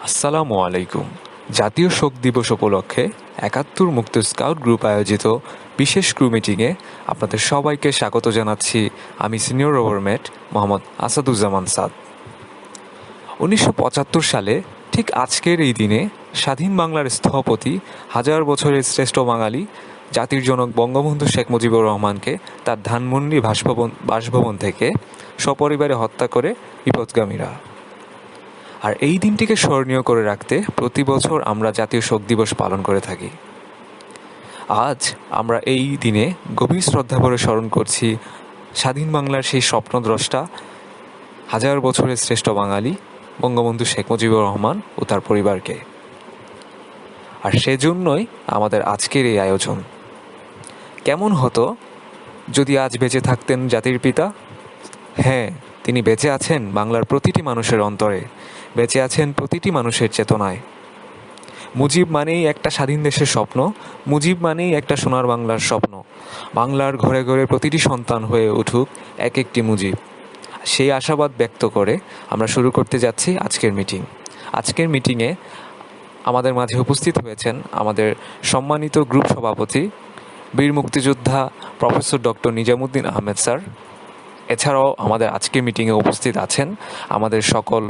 আসসালামু আলাইকুম। জাতীয় শোক দিবস উপলক্ষে ৭১ মুক্ত স্কাউট গ্রুপ আয়োজিত বিশেষ ক্রু মিটিংয়ে আপনাদের সবাইকে স্বাগত জানাচ্ছি। আমি সিনিয়র ওভারমেট মোহাম্মদ আসাদুজ্জামান সাদ। ১৯৭৫ সালে ঠিক আজকের এই দিনে স্বাধীন বাংলার স্থপতি, হাজার বছরের শ্রেষ্ঠ বাঙালি, জাতির জনক বঙ্গবন্ধু শেখ মুজিবুর রহমানকে তার ধানমন্ডি বাসভবন থেকে সপরিবারে হত্যা করে বিপথগামীরা। আর এই দিনটিকে স্মরণীয় করে রাখতে প্রতি বছর আমরা জাতীয় শোক দিবস পালন করে থাকি। আজ আমরা এই দিনে গভীর শ্রদ্ধা ভরে স্মরণ করছি স্বাধীন বাংলার সেই স্বপ্নদ্রষ্টা, হাজার বছরের শ্রেষ্ঠ বাঙালি বঙ্গবন্ধু শেখ মুজিবুর রহমান ও তার পরিবারকে। আর সেজন্যই আমাদের আজকের এই আয়োজন। কেমন হতো যদি আজ বেঁচে থাকতেন জাতির পিতা? হ্যাঁ, তিনি বেঁচে আছেন বাংলার প্রতিটি মানুষের অন্তরে, বেঁচে আছেন প্রতিটি মানুষের চেতনায়। মুজিব মানেই একটা স্বাধীন দেশের স্বপ্ন, মুজিব মানেই একটা সোনার বাংলার স্বপ্ন। বাংলার ঘরে ঘরে প্রতিটি সন্তান হয়ে উঠুক এক একটি মুজিব। সেই আশাবাদ ব্যক্ত করে আমরা শুরু করতে যাচ্ছি আজকের মিটিং। আজকের মিটিংয়ে আমাদের মাঝে উপস্থিত হয়েছেন আমাদের সম্মানিত গ্রুপ সভাপতি, বীর মুক্তিযোদ্ধা professor doctor Nizamuddin Ahmed sir. এছাড়াও আমাদের আজকের মিটিংয়ে উপস্থিত আছেন আমাদের সকল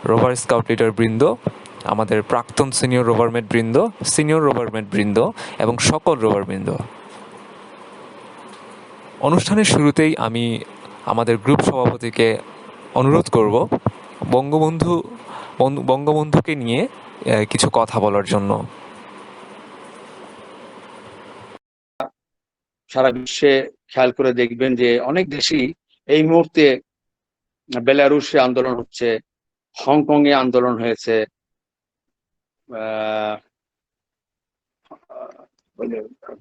রোভার স্কাউট লিডার বৃন্দ, আমাদের প্রাক্তন সিনিয়র রোভারমেট বৃন্দ, সিনিয়র রোভারমেট বৃন্দ এবং সকল রোভার বৃন্দ। অনুষ্ঠানের শুরুতেই আমি আমাদের গ্রুপ সভাপতিকে অনুরোধ করব বঙ্গবন্ধুকে নিয়ে কিছু কথা বলার জন্য। সারা বিশ্বে খেয়াল করে দেখবেন যে অনেক দেশই এই মুহূর্তে, বেলারুশে আন্দোলন হচ্ছে, হংকং এ আন্দোলন হয়েছে,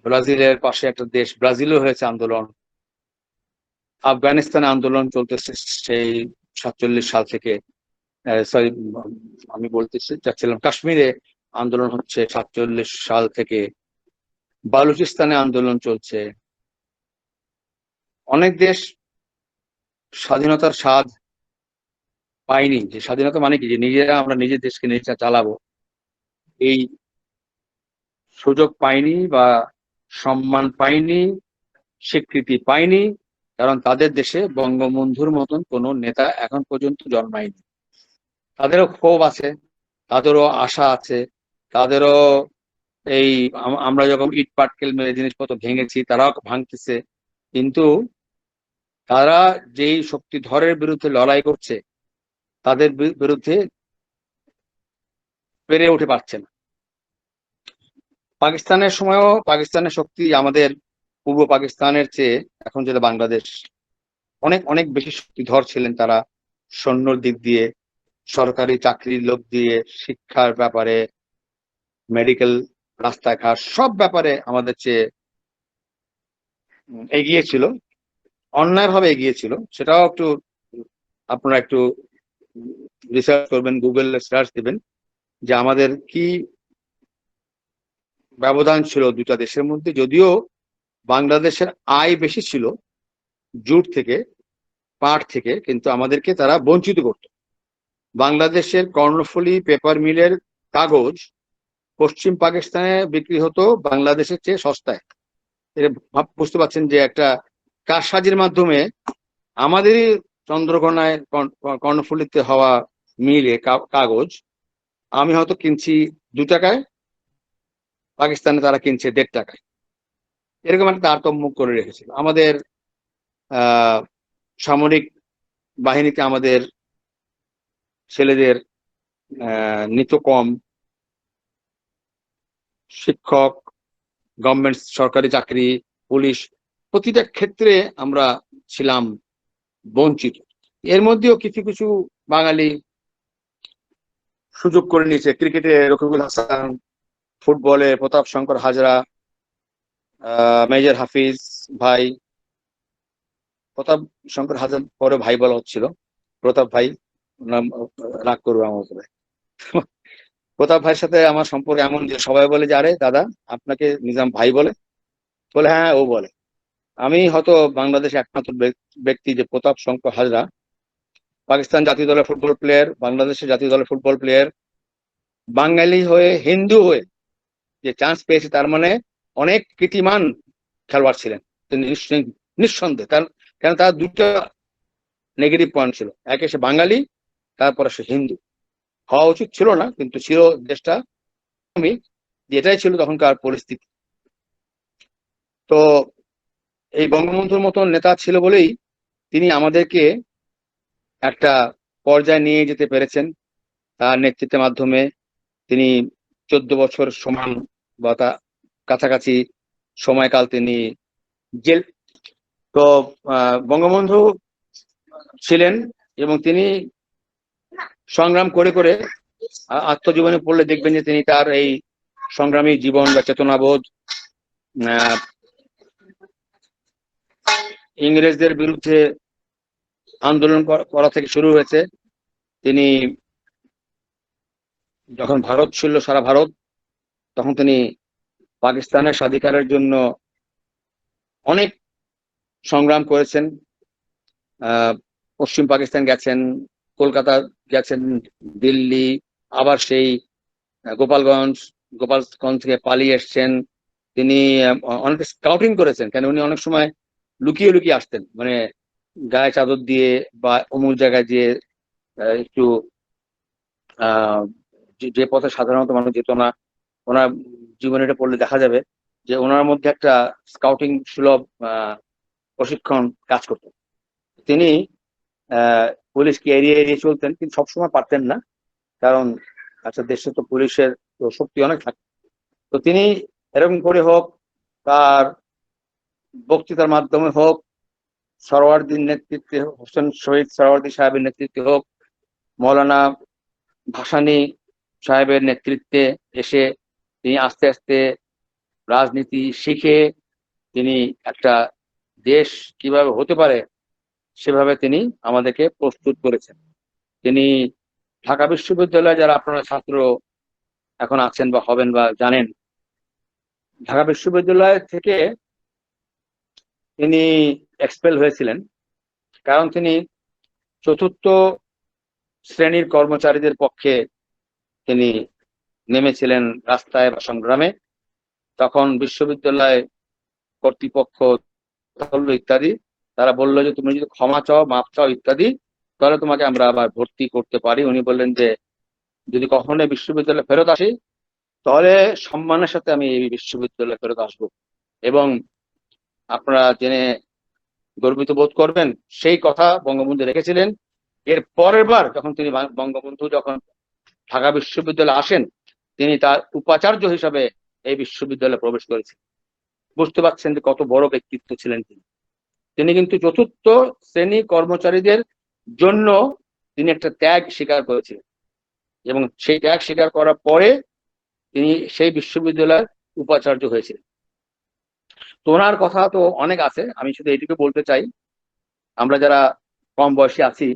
ব্রাজিলের পাশে একটা দেশ ব্রাজিলও হয়েছে আন্দোলন, আফগানিস্তানে আন্দোলন চলতেছে সেই 47 সাল থেকে। সরি, আমি বলতে চাচ্ছিলাম কাশ্মীরে আন্দোলন হচ্ছে 47 সাল থেকে, বালুচিস্তানে আন্দোলন চলছে। অনেক দেশ স্বাধীনতার স্বাদ পাইনি, যে স্বাধীনতা মানে কি, যে নিজেরা আমরা নিজের দেশকে নিজেরা চালাবো, এই সুযোগ পাইনি বা সম্মান পাইনি, স্বীকৃতি পাইনি, কারণ তাদের দেশে বঙ্গবন্ধুর মতন কোনো নেতা এখন পর্যন্ত জন্মায়নি। তাদেরও ক্ষোভ আছে, তাদেরও আশা আছে, তাদেরও এই আমরা যখন ইট পাটকেল মেরে জিনিসপত্র ভেঙেছি, তারাও ভাঙতেছে, কিন্তু তারা যেই শক্তিধরের বিরুদ্ধে লড়াই করছে, তাদের বিরুদ্ধে পেরে উঠে পারছে না। পাকিস্তানের সময়ও পাকিস্তানের শক্তি আমাদের পূর্ব পাকিস্তানের চেয়ে এখন যেটা বাংলাদেশ, অনেক অনেক বেশি শক্তিধর ছিলেন তারা, সৈন্যর দিক দিয়ে, সরকারি চাকরির লোক দিয়ে, শিক্ষার ব্যাপারে, মেডিকেল, রাস্তাঘাট, সব ব্যাপারে আমাদের চেয়ে এগিয়ে ছিল, অন্যায়ভাবে এগিয়ে ছিল। সেটাও একটু আপনারা একটু রিসার্চ করবেন, গুগল সার্চ দিবেন যে আমাদের কি ব্যবধান ছিল দুটা দেশের মধ্যে। যদিও বাংলাদেশের আয় বেশি ছিল জুট থেকে, পাট থেকে, কিন্তু আমাদেরকে তারা বঞ্চিত করত। বাংলাদেশের কর্ণফুলী পেপার মিলের কাগজ পশ্চিম পাকিস্তানে বিক্রি হতো বাংলাদেশের চেয়ে সস্তায়। এটা বুঝতে পারছেন যে একটা কারসাজির মাধ্যমে আমাদেরই চন্দ্রকোনায় কর্ণফুলীতে হওয়া মিলে কাগজ আমি হয়তো কিনছি 2 টাকায়, পাকিস্তানে তারা কিনছে 1.5 টাকায়। এরকম একটা তারতম্য করে রেখেছিল। আমাদের সামরিক বাহিনীতে আমাদের ছেলেদের নিত কম, শিক্ষক, গভর্নমেন্ট সরকারি চাকরি, পুলিশ, প্রতিটা ক্ষেত্রে আমরা ছিলাম বঞ্চিত। এর মধ্যেও কিছু কিছু বাঙালি সুযোগ করে নিয়েছে। ক্রিকেটে রকিবুল হাসান, ফুটবলে প্রতাপ শঙ্কর হাজরা, মেজর হাফিজ ভাই, প্রতাপ শঙ্কর হাজার পরে ভাই বলা হচ্ছিল, প্রতাপ ভাই, নাম রাগ করবো আমার উপরে। প্রতাপ ভাইয়ের সাথে আমার সম্পর্ক এমন যে সবাই বলে যে আরে দাদা আপনাকে নিজাম ভাই বলে, বলে হ্যাঁ ও বলে। আমি হয়তো বাংলাদেশে একমাত্র ব্যক্তি যে প্রতাপ শঙ্কর হাজরা পাকিস্তান জাতীয় দলের ফুটবল প্লেয়ার, বাংলাদেশের জাতীয় দলের ফুটবল প্লেয়ার, বাঙালি হয়ে হিন্দু হয়ে যে চান্স পেয়েছে, তার মানে অনেক কীর্তিমান খেলোয়াড় ছিলেন তিনি, নিঃসন্দেহে। কারণ কেন তার দুটো নেগেটিভ পয়েন্ট ছিল, একে সে বাঙালি, তারপরে সে হিন্দু। হওয়া উচিত ছিল না, কিন্তু ছিল দেশটা, আমি যেটাই ছিল তখনকার পরিস্থিতি। তো এই বঙ্গবন্ধুর মতন নেতা ছিল বলেই তিনি আমাদেরকে একটা পর্যায়ে নিয়ে যেতে পেরেছেন। তার নেতৃত্বের মাধ্যমে তিনি 14 বছর সমান বা তা কাছাকাছি সময়কাল তিনি জেল। তো বঙ্গবন্ধু ছিলেন, এবং তিনি সংগ্রাম করে করে আত্মজীবনী পড়লে দেখবেন যে তিনি তার এই সংগ্রামী জীবন বা চেতনাবোধ, আহ, ইংরেজদের বিরুদ্ধে আন্দোলন করা থেকে শুরু হয়েছে। তিনি যখন ভারত ছিল সারা ভারত, তখন তিনি পাকিস্তানের স্বাধিকারের জন্য অনেক সংগ্রাম করেছেন। পশ্চিম পাকিস্তান গেছেন, কলকাতা গেছেন, দিল্লি, আবার সেই গোপালগঞ্জ থেকে পালিয়ে এসছেন। তিনি অনেক স্কাউটিং করেছেন, কেন উনি অনেক সময় লুকিয়ে লুকিয়ে আসতেন, মানে গায়ে চাদর দিয়ে বা অমুক জায়গায় দিয়ে একটু আহ যে পথে সাধারণত মানুষ যেত না, ওনার জীবনীটা পড়লে দেখা যাবে যে ওনার মধ্যে একটা স্কাউটিং সুলভ প্রশিক্ষণ কাজ করতেন। তিনি পুলিশকে এড়িয়ে এড়িয়ে চলতেন, কিন্তু সবসময় পারতেন না, কারণ আচ্ছা দেশে তো পুলিশের তো শক্তি অনেক থাকে। তো তিনি এরকম করে হোক, তার বক্তৃতার মাধ্যমে হোক, সরওয়ার্দীর নেতৃত্বে, হোসেন শহীদ সরওয়ার্দী সাহেবের নেতৃত্বে হোক, মৌলানা ভাসানী সাহেবের নেতৃত্বে এসে তিনি আস্তে আস্তে রাজনীতি শিখে তিনি একটা দেশ কিভাবে হতে পারে সেভাবে তিনি আমাদেরকে প্রস্তুত করেছেন। তিনি ঢাকা বিশ্ববিদ্যালয়ে, যারা আপনারা ছাত্র এখন আছেন বা হবেন বা জানেন, ঢাকা বিশ্ববিদ্যালয় থেকে তিনি এক্সপেল হয়েছিলেন, কারণ তিনি চতুর্থ শ্রেণীর কর্মচারীদের পক্ষে তিনি নেমেছিলেন রাস্তায় বা সংগ্রামে। তখন বিশ্ববিদ্যালয় কর্তৃপক্ষ ইত্যাদি, তারা বললো যে তুমি যদি ক্ষমা চাও, মাপ চাও ইত্যাদি, তাহলে তোমাকে আমরা আবার ভর্তি করতে পারি। উনি বললেন যে যদি কখনো বিশ্ববিদ্যালয়ে ফেরত আসি, তাহলে সম্মানের সাথে আমি এই বিশ্ববিদ্যালয়ে ফেরত আসবো, এবং আপনারা জেনে গর্বিত বোধ করবেন। সেই কথা বঙ্গবন্ধু রেখেছিলেন। এর পরের বার যখন তিনি বঙ্গবন্ধু যখন ঢাকা বিশ্ববিদ্যালয়ে আসেন, তিনি তার উপাচার্য হিসাবে এই বিশ্ববিদ্যালয়ে প্রবেশ করেছেন। বুঝতে পারছেন যে কত বড় ব্যক্তিত্ব ছিলেন তিনি। তিনি কিন্তু চতুর্থ শ্রেণী কর্মচারীদের জন্য তিনি একটা ত্যাগ স্বীকার করেছিলেন, এবং সেই ত্যাগ স্বীকার করার পরে তিনি সেই বিশ্ববিদ্যালয়ের উপাচার্য হয়েছিলেন। তো ওনার কথা তো অনেক আছে, আমি শুধু এইটুকু বলতে চাই, আমরা যারা কম বয়সী আছি,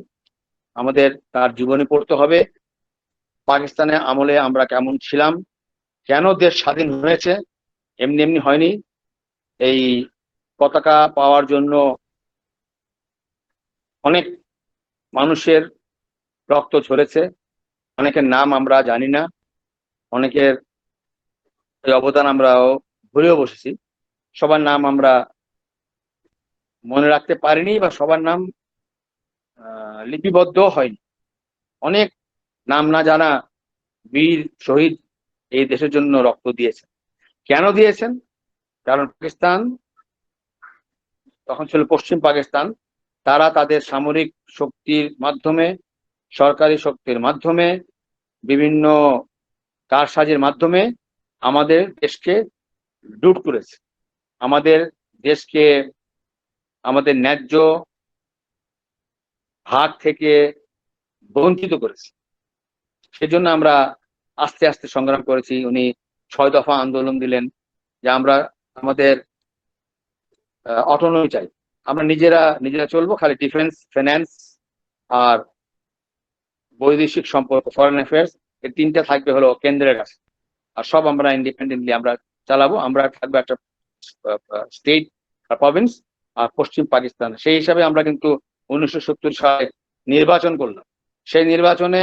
আমাদের তার জীবনী পড়তে হবে। পাকিস্তানের আমলে আমরা কেমন ছিলাম, কেন দেশ স্বাধীন হয়েছে, এমনি এমনি হয়নি। এই পতাকা পাওয়ার জন্য অনেক মানুষের রক্ত ঝরেছে, অনেকের নাম আমরা জানি না, অনেকের এই অবদান আমরাও ভুলেও বসেছি, সবার নাম আমরা মনে রাখতে পারিনি, বা সবার নাম লিপিবদ্ধ হয়নি। অনেক নাম না জানা বীর শহীদ এই দেশের জন্য রক্ত দিয়েছেন। কেন দিয়েছেন? কারণ পাকিস্তান তখন ছিল পশ্চিম পাকিস্তান, তারা তাদের সামরিক শক্তির মাধ্যমে, সরকারি শক্তির মাধ্যমে, বিভিন্ন কারসাজির মাধ্যমে আমাদের দেশকে লুট করেছে, আমাদের দেশকে আমাদের ন্যায্য ভাগ থেকে বঞ্চিত করেছে। সেজন্য আমরা আস্তে আস্তে সংগ্রাম করেছি। উনি 6 দফা আন্দোলন দিলেন যে আমরা আমাদের অটোনমি চাই, আমরা নিজেরা নিজেরা চলবো, খালি ডিফেন্স, ফাইন্যান্স আর বৈদেশিক সম্পর্ক, ফরেন অ্যাফেয়ার্স, এই তিনটা থাকবে হলো কেন্দ্রের কাছে, আর সব আমরা ইন্ডিপেন্ডেন্টলি আমরা চালাবো। আমরা থাকবো একটা স্টেট আর প্রভিন্স, আর পশ্চিম পাকিস্তান। সেই হিসাবে আমরা কিন্তু 1970 সালে নির্বাচন করলাম। সেই নির্বাচনে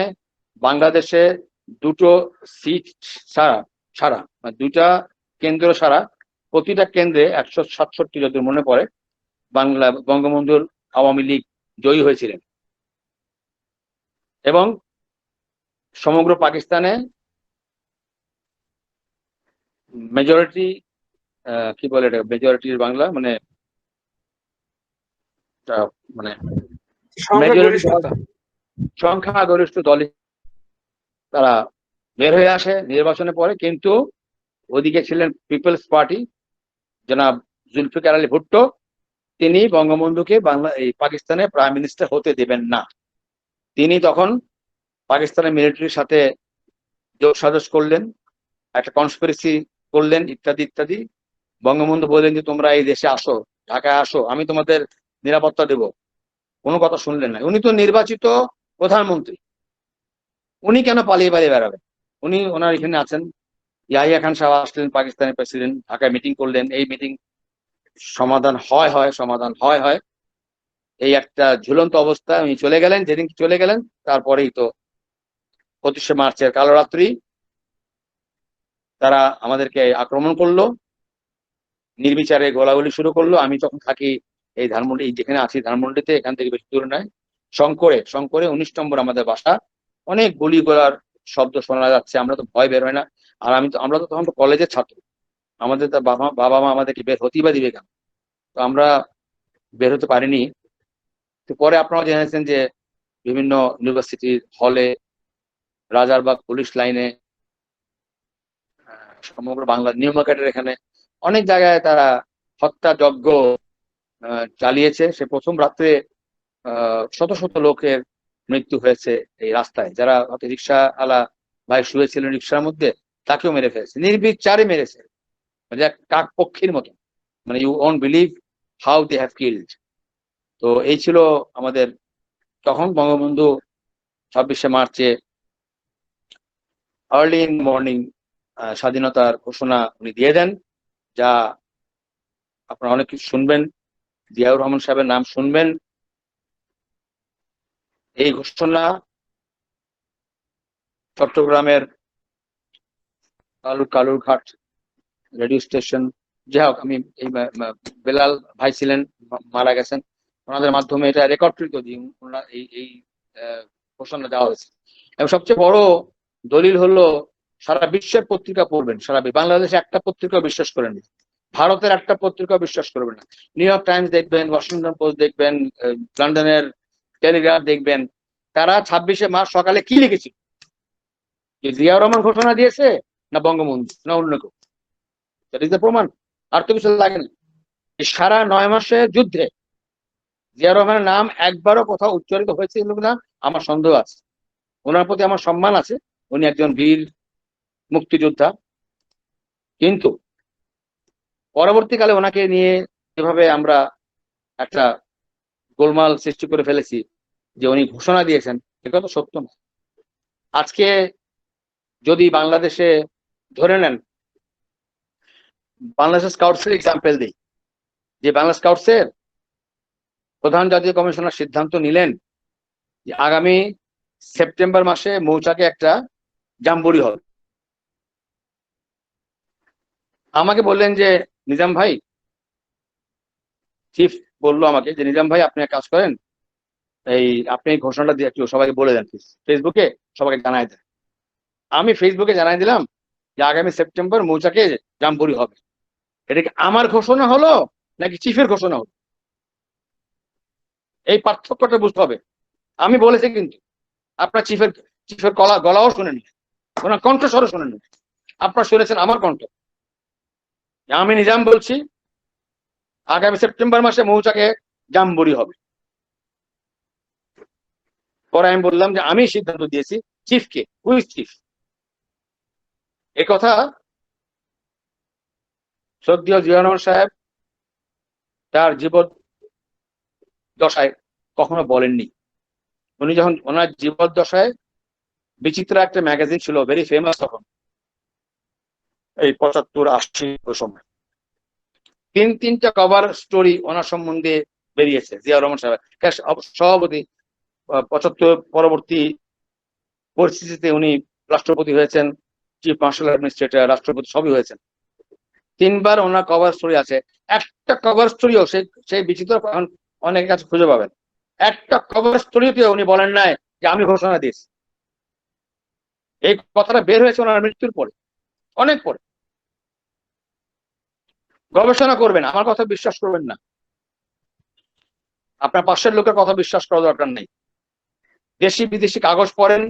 বাংলাদেশে দুটো সিট ছাড়া ছাড়া মানে দুইটা কেন্দ্র ছাড়া প্রতিটা কেন্দ্রে 167 যদি মনে পড়ে বাংলা বঙ্গবন্ধুর আওয়ামী লীগ জয়ী হয়েছিলেন এবং সমগ্র পাকিস্তানে মেজরিটি কি বলে এটা মেজরিটির বাংলা মানে মানে মেজরিটি সংখ্যাগরিষ্ঠতা। সংখ্যাগরিষ্ঠ দলে তারা বের হয়ে আসে নির্বাচনে পরে, কিন্তু ওদিকে ছিলেন পিপলস পার্টি, জনাব জুলফিকার আলী ভুট্টো। তিনি বঙ্গবন্ধুকে এই পাকিস্তানে প্রাইম মিনিস্টার হতে দেবেন না। তিনি তখন পাকিস্তানের মিলিটারির সাথে যোগ সাজস করলেন, একটা কনস্পিরেসি করলেন, ইত্যাদি ইত্যাদি। বঙ্গবন্ধু বললেন যে তোমরা এই দেশে আসো, ঢাকায় আসো, আমি তোমাদের নিরাপত্তা দেব। কোনো কথা শুনলেন না। উনি তো নির্বাচিত প্রধানমন্ত্রী, উনি কেন পালিয়ে পালিয়ে বেড়াবেন? উনি ওনার এখানে আছেন। ইয়াহিয়া খান সাহেব আসলেন, পাকিস্তানের প্রেসিডেন্ট, ঢাকায় মিটিং করলেন। এই মিটিং সমাধান হয় এই একটা ঝুলন্ত অবস্থা। উনি চলে গেলেন। যেদিন চলে গেলেন তারপরেই তো 25শে মার্চের কালো রাত্রি তারা আমাদেরকে আক্রমণ করলো, নির্বিচারে গোলাগুলি শুরু করলো। আমি তখন থাকি এই ধানমন্ডি, যেখানে আছি ধানমন্ডিতে, এখান থেকে বেশি দূরে নয়, শঙ্করে 19 নম্বর আমাদের বাসা। অনেক গুলি গোলার শব্দ শোনা যাচ্ছে, আমরা তো ভয় বের হয় না। আর আমরা তো তখন তো কলেজের ছাত্র, আমাদের তো বাবা মা আমাদেরকে বের হতেই বা দিবে কেন? তো আমরা বের হতে পারিনি। তো পরে আপনারা জেনেছেন যে বিভিন্ন ইউনিভার্সিটির হলে, রাজারবাগ পুলিশ লাইনে, সমগ্র বাংলা নিউ মার্কেটের এখানে অনেক জায়গায় তারা হত্যাযজ্ঞ চালিয়েছে। সে প্রথম রাত্রে শত শত লোকের মৃত্যু হয়েছে এই রাস্তায়। যারা রিক্সা আলা ভাই শুয়েছিলেন রিক্সার মধ্যে, তাকেও মেরে ফেলেছে, নির্বিচারে মেরেছে, মানে এক কাক পক্ষীর মতো। মানে you won't believe how they have killed. তো এই ছিল আমাদের তখন। বঙ্গবন্ধু 26শে মার্চে আর্লি ইন মর্নিং স্বাধীনতার ঘোষণা উনি দিয়ে দেন, যা আপনারা অনেক কিছু শুনবেন, জিয়াউর রহমান সাহেবের নাম শুনবেন। এই ঘোষণা চট্টগ্রামের কালুরঘাট রেডিও স্টেশন, যাই হোক, আমি এই বেলাল ভাই ছিলেন, মারা গেছেন, ওনাদের মাধ্যমে এটা রেকর্ডকৃত যে এই ঘোষণা দেওয়া হয়েছে। এবং সবচেয়ে বড় দলিল হলো সারা বিশ্বের পত্রিকা পড়বেন, বাংলাদেশে একটা পত্রিকা বিশ্বাস করেন না, ভারতের একটা পত্রিকা বিশ্বাস করবেন না, নিউ ইয়র্ক টাইমস দেখবেন, ওয়াশিংটন পোস্ট দেখবেন, লন্ডনের টেলিগ্রাফ দেখবেন, তারা 26শে মার্চ সকালে কি লিখেছিল, যে জিয়াউর রহমান ঘোষণা দিয়েছে না বঙ্গবন্ধু না অন্য কেউ। প্রমাণ আর তো কিছু লাগে না। সারা 9 মাসের যুদ্ধে জিয়াউর রহমানের নাম একবারও কোথাও উচ্চারিত হয়েছিল না আমার সন্দেহ আছে। ওনার প্রতি আমার সম্মান আছে, উনি একজন বীর মুক্তিযোদ্ধা। কিন্তু পরবর্তীকালে ওনাকে নিয়ে যেভাবে আমরা একটা গোলমাল সৃষ্টি করে ফেলেছি, যে উনি ঘোষণা দিয়েছেন, এটা তো সত্য না। আজকে যদি বাংলাদেশে ধরে নেন, বাংলাদেশ স্কাউটসের এক্সাম্পল দিই, যে বাংলা স্কাউটসের প্রধান জাতীয় কমিশনার সিদ্ধান্ত নিলেন যে আগামী সেপ্টেম্বর মাসে মৌচাকে একটা জাম্বুরি হবে। আমাকে বললেন যে নিজাম ভাই, চিফ বললো আমাকে যে নিজাম ভাই আপনি এক কাজ করেন, আপনি এই ঘোষণাটা দিয়ে একটু সবাইকে বলে দেন, ফেসবুকে সবাইকে জানাই দেন। আমি ফেসবুকে জানাই দিলাম যে আগামী সেপ্টেম্বর মৌচাকে জাম্বুরি হবে। এটা কি আমার ঘোষণা হলো নাকি চিফের ঘোষণা হলো? এই পার্থক্যটা বুঝতে হবে। আমি বলেছি কিন্তু আপনার চিফের গলাও শুনেন, ওনার কণ্ঠস্বরও শুনেন, আপনারা শুনেছেন আমার কণ্ঠ। আমি নিজাম বলছি আগামী সেপ্টেম্বর মাসে মৌচাকে জাম্বুরি হবে। পরে আমি বললাম যে আমি সিদ্ধান্ত দিয়েছি, চিফকে, হুইজ চিফ? এ কথা শ্রদ্ধেয় জিয়া রহমান সাহেব তার জীবন দশায় কখনো বলেননি। উনি যখন ওনার জীবদ্দশায় বিচিত্র একটা ম্যাগাজিন ছিল, ভেরি ফেমাস তখন, এই 75-80 সময়, 3-3টা কভার স্টোরি ওনার সম্বন্ধে বেরিয়েছে। জিয়া রহমান সাহেব সভাপতি 75 পরবর্তী পরিস্থিতিতে উনি রাষ্ট্রপতি হয়েছেন, চিফ মার্শাল অ্যাডমিনিস্ট্রেটর, রাষ্ট্রপতি সবই হয়েছেন। 3বার ওনার কভার স্টোরি আছে। একটা কভার স্টোরিও সেই বিচিত্র অনেকের কাছে খুঁজে পাবেন, একটা কভার স্টোরিতে উনি বলেন নাই যে আমি ঘোষণা দিয়েছি। এই কথাটা বের হয়েছে ওনার মৃত্যুর পরে, অনেক পরে। গবেষণা করবেন, আমার কথা বিশ্বাস করবেন না, আপনার পাশের লোকের কথা বিশ্বাস করা দরকার নেই। দেশি বিদেশি কাগজ পড়েন,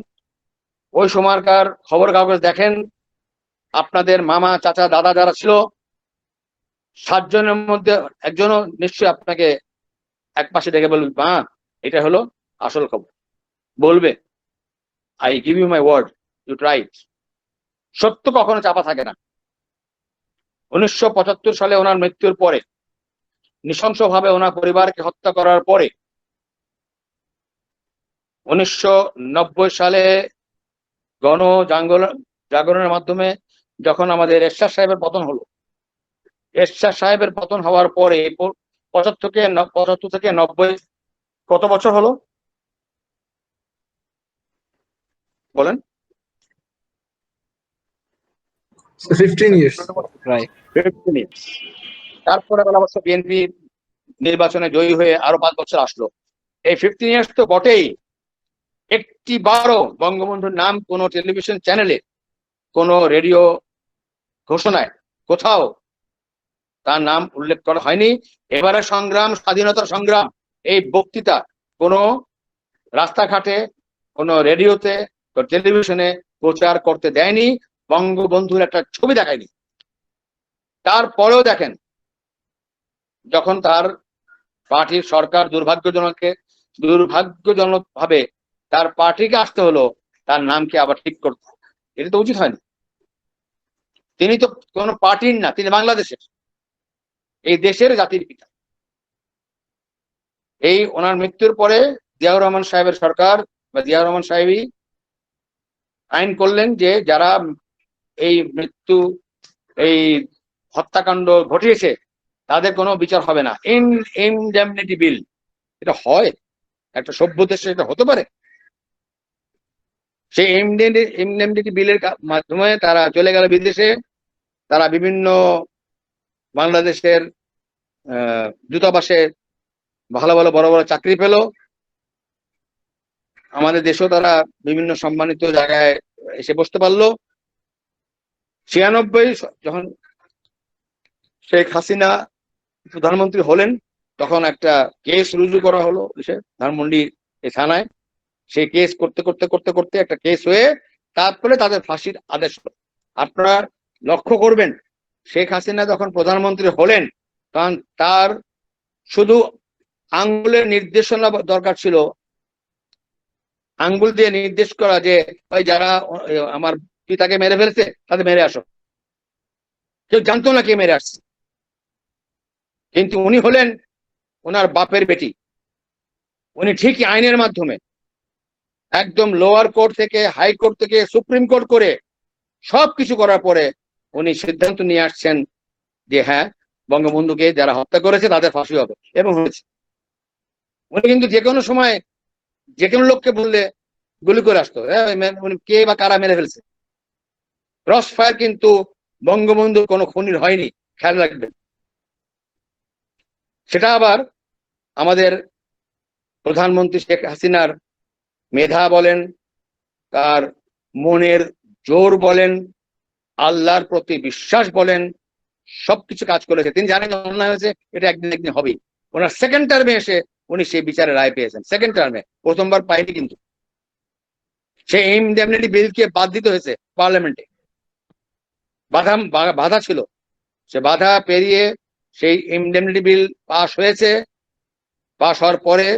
ওই সময়কার খবর কাগজ দেখেন। আপনাদের মামা চাচা দাদা যারা ছিল 7 জনের মধ্যে একজনও নিশ্চয়ই আপনাকে এক পাশে ডেকে বলবে, মা এটা হলো আসল খবর, বলবে I give you my word, you try. সত্য কখনো চাপা থাকে না। 1975 সালে ওনার মৃত্যুর পরে, নৃশংসভাবে ওনার পরিবারকে হত্যা করার পরে, 1990 সালে জাগরণের মাধ্যমে যখন আমাদের এরশাদ সাহেবের পতন হলো, এরশাদ সাহেবের পতন হওয়ার পরে 75 থেকে 90 কত বছর হলো বলেন? 15 years. রাইট। 15 years। তারপরে অবশ্য বিএনপি নির্বাচনে জয়ী হয়ে আরো 5 বছর আসলো। এই 15 ইয়ার্স তো বটেই, একটি বারও বঙ্গবন্ধুর নাম কোন টেলিভিশন চ্যানেলে, কোন রেডিও ঘোষণায় কোথাও তার নাম উল্লেখ করা হয়নি। এবারে সংগ্রাম, স্বাধীনতার সংগ্রাম, এই বক্তৃতা কোন রাস্তাঘাটে, কোন রেডিওতে, টেলিভিশনে প্রচার করতে দেয়নি, বঙ্গবন্ধুর একটা ছবি দেখায়নি। তারপরেও দেখেন, যখন তার পার্টির সরকার দুর্ভাগ্যজনক ভাবে তার পার্টিকে আসতে হলো, তার নামকে আবার ঠিক করতে, এটা তো উচিত হয়নি। তিনি তো কোনো পার্টির না, তিনি বাংলাদেশের, এই দেশের জাতির পিতা। এই ওনার মৃত্যুর পরে জিয়াউর রহমান সাহেবের সরকার বা জিয়াউর রহমান সাহেবই আইন করলেন যে যারা এই এই হত্যাকাণ্ড ঘটিয়েছে তাদের কোনো বিচার হবে না। ইনডেমনিটি বিল, এটা হয় একটা সভ্য দেশে, এটা হতে পারে? সেই ইনডেমনিটি বিলের মাধ্যমে তারা চলে গেল বিদেশে, তারা বিভিন্ন বাংলাদেশের দূতাবাসে ভালো ভালো বড় বড় চাকরি পেল। আমাদের দেশেও তারা বিভিন্ন সম্মানিত জায়গায় এসে বসতে পারলো। 96 যখন শেখ হাসিনা প্রধানমন্ত্রী হলেন, তখন একটা কেস রুজু করা হলো ধানমন্ডি থানায়। সেই কেস করতে করতে করতে করতে একটা কেস হয়ে তারপরে তাদের ফাঁসির আদেশ হলো। আপনারা লক্ষ্য করবেন, শেখ হাসিনা যখন প্রধানমন্ত্রী হলেন তখন তার শুধু আঙ্গুলের নির্দেশনা দরকার ছিল, আঙ্গুল দিয়ে নির্দেশ করা যে ওই যারা আমার পিতাকে মেরে ফেলছে তাদের মেরে আসো। কেউ জানতো না কে মেরে আসছে, কিন্তু উনি হলেন ওনার বাপের বেটি। উনি ঠিকই আইনের মাধ্যমে একদম লোয়ার কোর্ট থেকে, হাইকোর্ট থেকে, সুপ্রিম কোর্ট করে সবকিছু করার পরে উনি সিদ্ধান্ত নিয়ে আসছেন যে হ্যাঁ, বঙ্গবন্ধুকে যারা হত্যা করেছে তাদের ফাঁসি হবে, এবং হয়েছে। উনি কিন্তু যে কোনো সময় যে কোনো লোককে বললে গুলি করে আসতো, উনি কে বা কারা মেরে ফেলছে। ক্রস ফায়ার কিন্তু বঙ্গবন্ধু কোনো খুনির হয়নি, খেয়াল রাখবেন। সেটা আবার আমাদের প্রধানমন্ত্রী শেখ হাসিনার মেধা বলেন, তার মনের জোর বলেন, আল্লাহর প্রতি বিশ্বাস বলেন, সবকিছু কাজ করেছে। তিনি জানেন অন্যায় হয়েছে, এটা একদিন একদিন হবেই। ওনার সেকেন্ড টার্মে এসে উনি সেই বিচারে রায় পেয়েছেন, সেকেন্ড টার্মে, প্রথমবার পাইনি। কিন্তু সেই ইনডেমনিটি বিলকে বাদ দিতে হয়েছে পার্লামেন্টে, বাধা ছিল, সে বাধা পেরিয়ে সেই ইনডেমনিটি বিল পাস হয়েছে। পাস হওয়ার পরে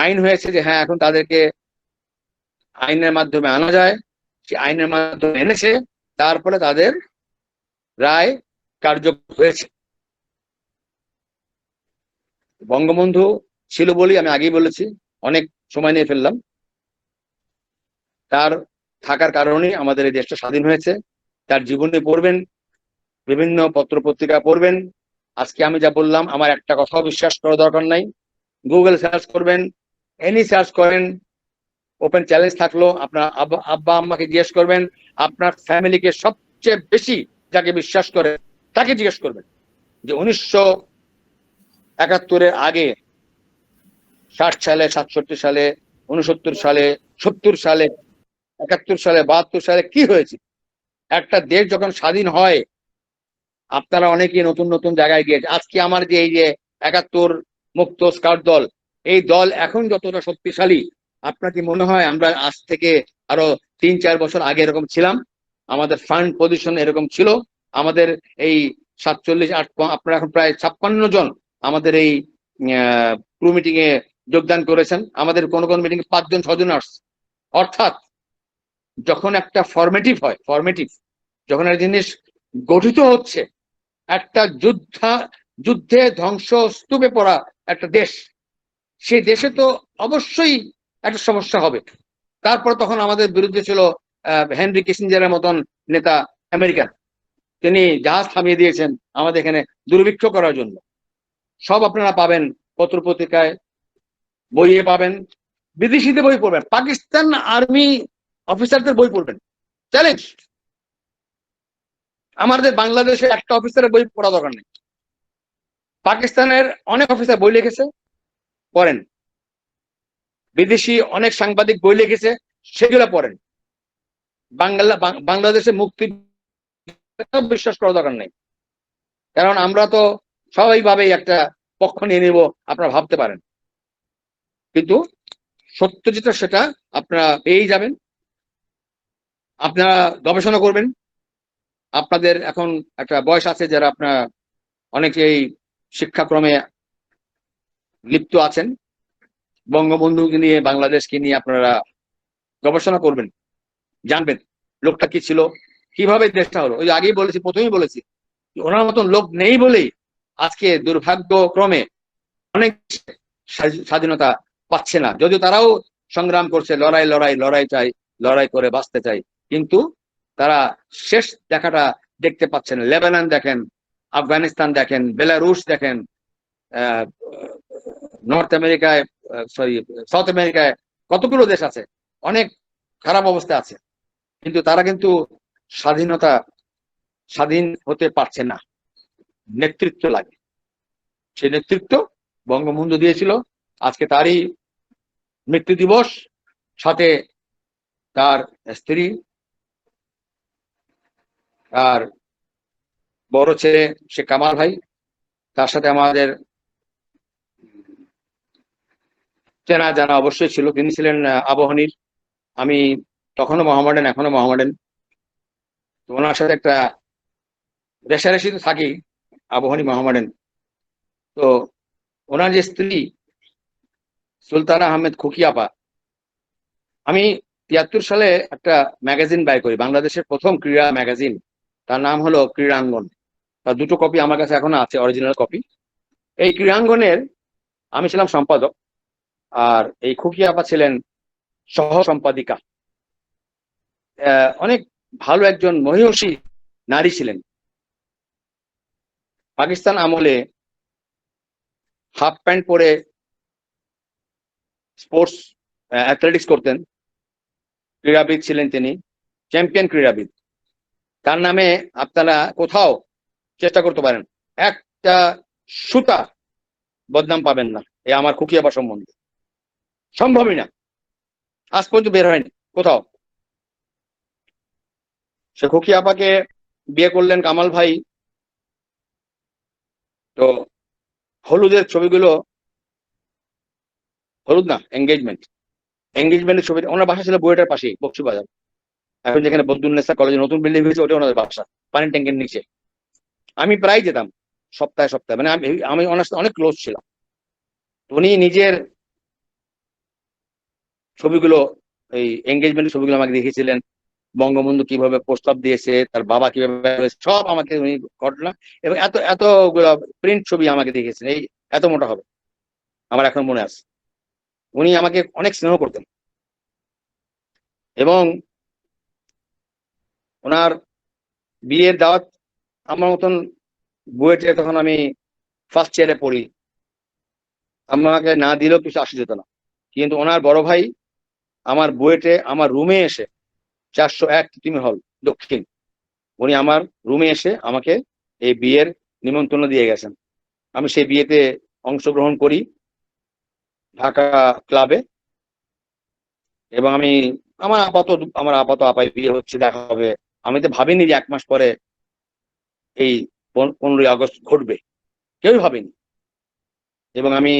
আইন হয়েছে যে হ্যাঁ, এখন তাদেরকে আইনের মাধ্যমে আনা যায়। সে আইনের মাধ্যমে এনেছে, তারপরে তাদের রায় কার্যকর হয়েছে। বঙ্গবন্ধু ছিল বলেই, আমি আগেই বলেছি, অনেক সময় নিয়ে ফেললাম, তার থাকার কারণে আমাদের এই দেশটা স্বাধীন হয়েছে। তার জীবনে পড়বেন, বিভিন্ন পত্র পত্রিকা পড়বেন। আজকে আমি যা বললাম, আমার একটা কথাও বিশ্বাস করার দরকার নাই। গুগল সার্চ করবেন, এনি সার্চ করেন, ওপেন চ্যালেঞ্জ থাকলো, আপনার আব্বা আম্মাকে জিজ্ঞেস করবেন, আপনার ফ্যামিলিকে সবচেয়ে বেশি যাকে বিশ্বাস করে তাকে জিজ্ঞেস করবেন যে 1971-এর আগে 60 সালে, 67 সালে, 69 সালে, 70 সালে, 71 সালে, 72 সালে কি হয়েছে। একটা দেশ যখন স্বাধীন হয়, আপনারা অনেকেই নতুন নতুন জায়গায় গিয়েছে। আজকে আমার যে এই যে 71 মুক্ত স্কাউট দল, এই দল এখন যতটা শক্তিশালী, আপনার কি মনে হয় আমরা আজ থেকে আরো 3-4 বছর আগে এরকম ছিলাম? আমাদের ফান্ড পজিশন এরকম ছিল? আমাদের এই 47-8, আপনারা এখন প্রায় 56 জন আমাদের এই ক্রু মিটিং এ যোগদান করেছেন। আমাদের কোন কোন মিটিং এ 5 জন 6 জন আসছে। অর্থাৎ যখন একটা ফরমেটিভ যখন একটা জিনিস গঠিত হচ্ছে, একটা যুদ্ধে ধ্বংসস্তূপে পড়া একটা দেশ, সেই দেশে তো অবশ্যই একটা সমস্যা হবে। তারপর তখন আমাদের বিরুদ্ধে ছিল হেনরি কিসিঞ্জারের মতন নেতা আমেরিকান, তিনি জাহাজ থামিয়ে দিয়েছেন আমাদের এখানে দুর্ভিক্ষ করার জন্য। সব আপনারা পাবেন পত্র পত্রিকায়, বইয়ে পাবেন, বিদেশিদের বই পড়বেন, পাকিস্তান আর্মি অফিসারদের বই পড়বেন, চ্যালেঞ্জ। আমাদের বাংলাদেশে একটা অফিসারের বই পড়া দরকার নেই, পাকিস্তানের অনেক অফিসার বই লিখেছে, পড়েন। বিদেশি অনেক সাংবাদিক বই লিখেছে, সেগুলো পড়েন। বাংলাদেশে মুক্তি বিশ্বাস করা দরকার নেই, কারণ আমরা তো স্বাভাবিকভাবেই একটা পক্ষ নিয়ে নিব, আপনারা ভাবতে পারেন। কিন্তু সত্য যেটা সেটা আপনারা পেয়েই যাবেন। আপনারা গবেষণা করবেন। আপনাদের এখন একটা বয়স আছে যারা আপনারা অনেকেই শিক্ষাক্রমে লিপ্ত আছেন, বঙ্গবন্ধুকে নিয়ে, বাংলাদেশকে নিয়ে আপনারা গবেষণা করবেন, জানবেন লোকটা কি ছিল, কিভাবে দেশটা হলো। ওই আগেই বলেছি, প্রথমেই বলেছি, ওনার মতন লোক নেই বলেই আজকে দুর্ভাগ্যক্রমে অনেক স্বাধীনতা পাচ্ছে না। যদিও তারাও সংগ্রাম করছে, লড়াই চাই, লড়াই করে বাঁচতে চাই, কিন্তু তারা শেষ দেখাটা দেখতে পাচ্ছে না। লেবানন দেখেন, আফগানিস্তান দেখেন, বেলারুশ দেখেন, নর্থ আমেরিকায়, সাউথ আমেরিকায় কতগুলো দেশ আছে, অনেক খারাপ অবস্থা আছে, কিন্তু তারা কিন্তু স্বাধীন হতে পারছে না। নেতৃত্ব লাগে, সেই নেতৃত্ব বঙ্গবন্ধু দিয়েছিল। আজকে তারই মৃত্যু দিবস, সাথে তার স্ত্রী, আর বড় ছেলে সে কামাল ভাই, তার সাথে আমাদের চেনা জানা অবশ্যই ছিল। তিনি ছিলেন আবাহনীর, আমি তখনও মোহামেডান, এখনো মোহামেডান। তো ওনার সাথে একটা রেশারেশি তো থাকেই, আবাহনী মোহামেডান। তো ওনার যে স্ত্রী সুলতানা আহমেদ খুকি আপা, আমি 73 সালে একটা ম্যাগাজিন বাই করি, বাংলাদেশের প্রথম ক্রীড়া ম্যাগাজিন, তার নাম হলো ক্রীড়াঙ্গন। তার 2টো কপি আমার কাছে এখনো আছে, অরিজিনাল কপি। এই ক্রীড়াঙ্গনের আমি ছিলাম সম্পাদক, আর এই খুকি আপা ছিলেন সহ সম্পাদিকা। অনেক ভালো একজন মহিষী নারী ছিলেন। পাকিস্তান আমলে হাফ প্যান্ট পরে স্পোর্টস অ্যাথলেটিক্স করতেন, ক্রীড়াবিদ ছিলেন তিনি, চ্যাম্পিয়ন ক্রীড়াবিদ। তার নামে আপনারা কোথাও চেষ্টা করতে পারেন, একটা সুতা বদনাম পাবেন না এ আমার খুকি আপা সম্বন্ধে, সম্ভবই না, আজ পর্যন্ত বের হয়নি কোথাও। সে খুকি আপাকে বিয়ে করলেন কামাল ভাই। তো হলুদের ছবিগুলো, হলুদ না, এঙ্গেজমেন্টের ছবি, ওনার বাসা ছিল বুয়েটের পাশেই, বকশীবাজার। এখন যেখানে বদরুন্নেসা কলেজে নতুন বিল্ডিং হয়েছে, ওটা ওনাদের বাসা, পানির ট্যাঙ্কের নিচে। আমি প্রায় যেতাম সপ্তাহে সপ্তাহে, মানে আমি ওনার সাথে অনেক ক্লোজ ছিলাম। উনি নিজের ছবিগুলো, এই এঙ্গেজমেন্টের ছবিগুলো আমাকে দেখিয়েছিলেন, বঙ্গবন্ধু কিভাবে প্রস্তাব দিয়েছে, তার বাবা কিভাবে, সব আমাকে উনি ঘটনা, এবং এতগুলো প্রিন্ট ছবি আমাকে দেখিয়েছেন, এই এত মোটা হবে, আমার এখন মনে আছে। উনি আমাকে অনেক স্নেহ করতেন, এবং ওনার বিয়ের দাওয়াত, আমার মতন বুয়েটে তখন আমি ফার্স্ট ইয়ারে পড়ি, আমাকে না দিলেও কিছু আসে যেত না। কিন্তু ওনার বড় ভাই আমার বুয়েটে আমার রুমে এসে 401 তিতুমি হল দক্ষিণ, উনি আমার রুমে এসে আমাকে এই বিয়ের নিমন্ত্রণ দিয়ে গেছেন। আমি সেই বিয়েতে অংশগ্রহণ করি ঢাকা ক্লাবে, এবং আমার আপাত আপাই বিয়ে হচ্ছে, দেখা হবে। আমি তো ভাবিনি যে 1 মাস পরে এই 15ই আগস্ট ঘটবে, কেউই ভাবেনি। এবং আমি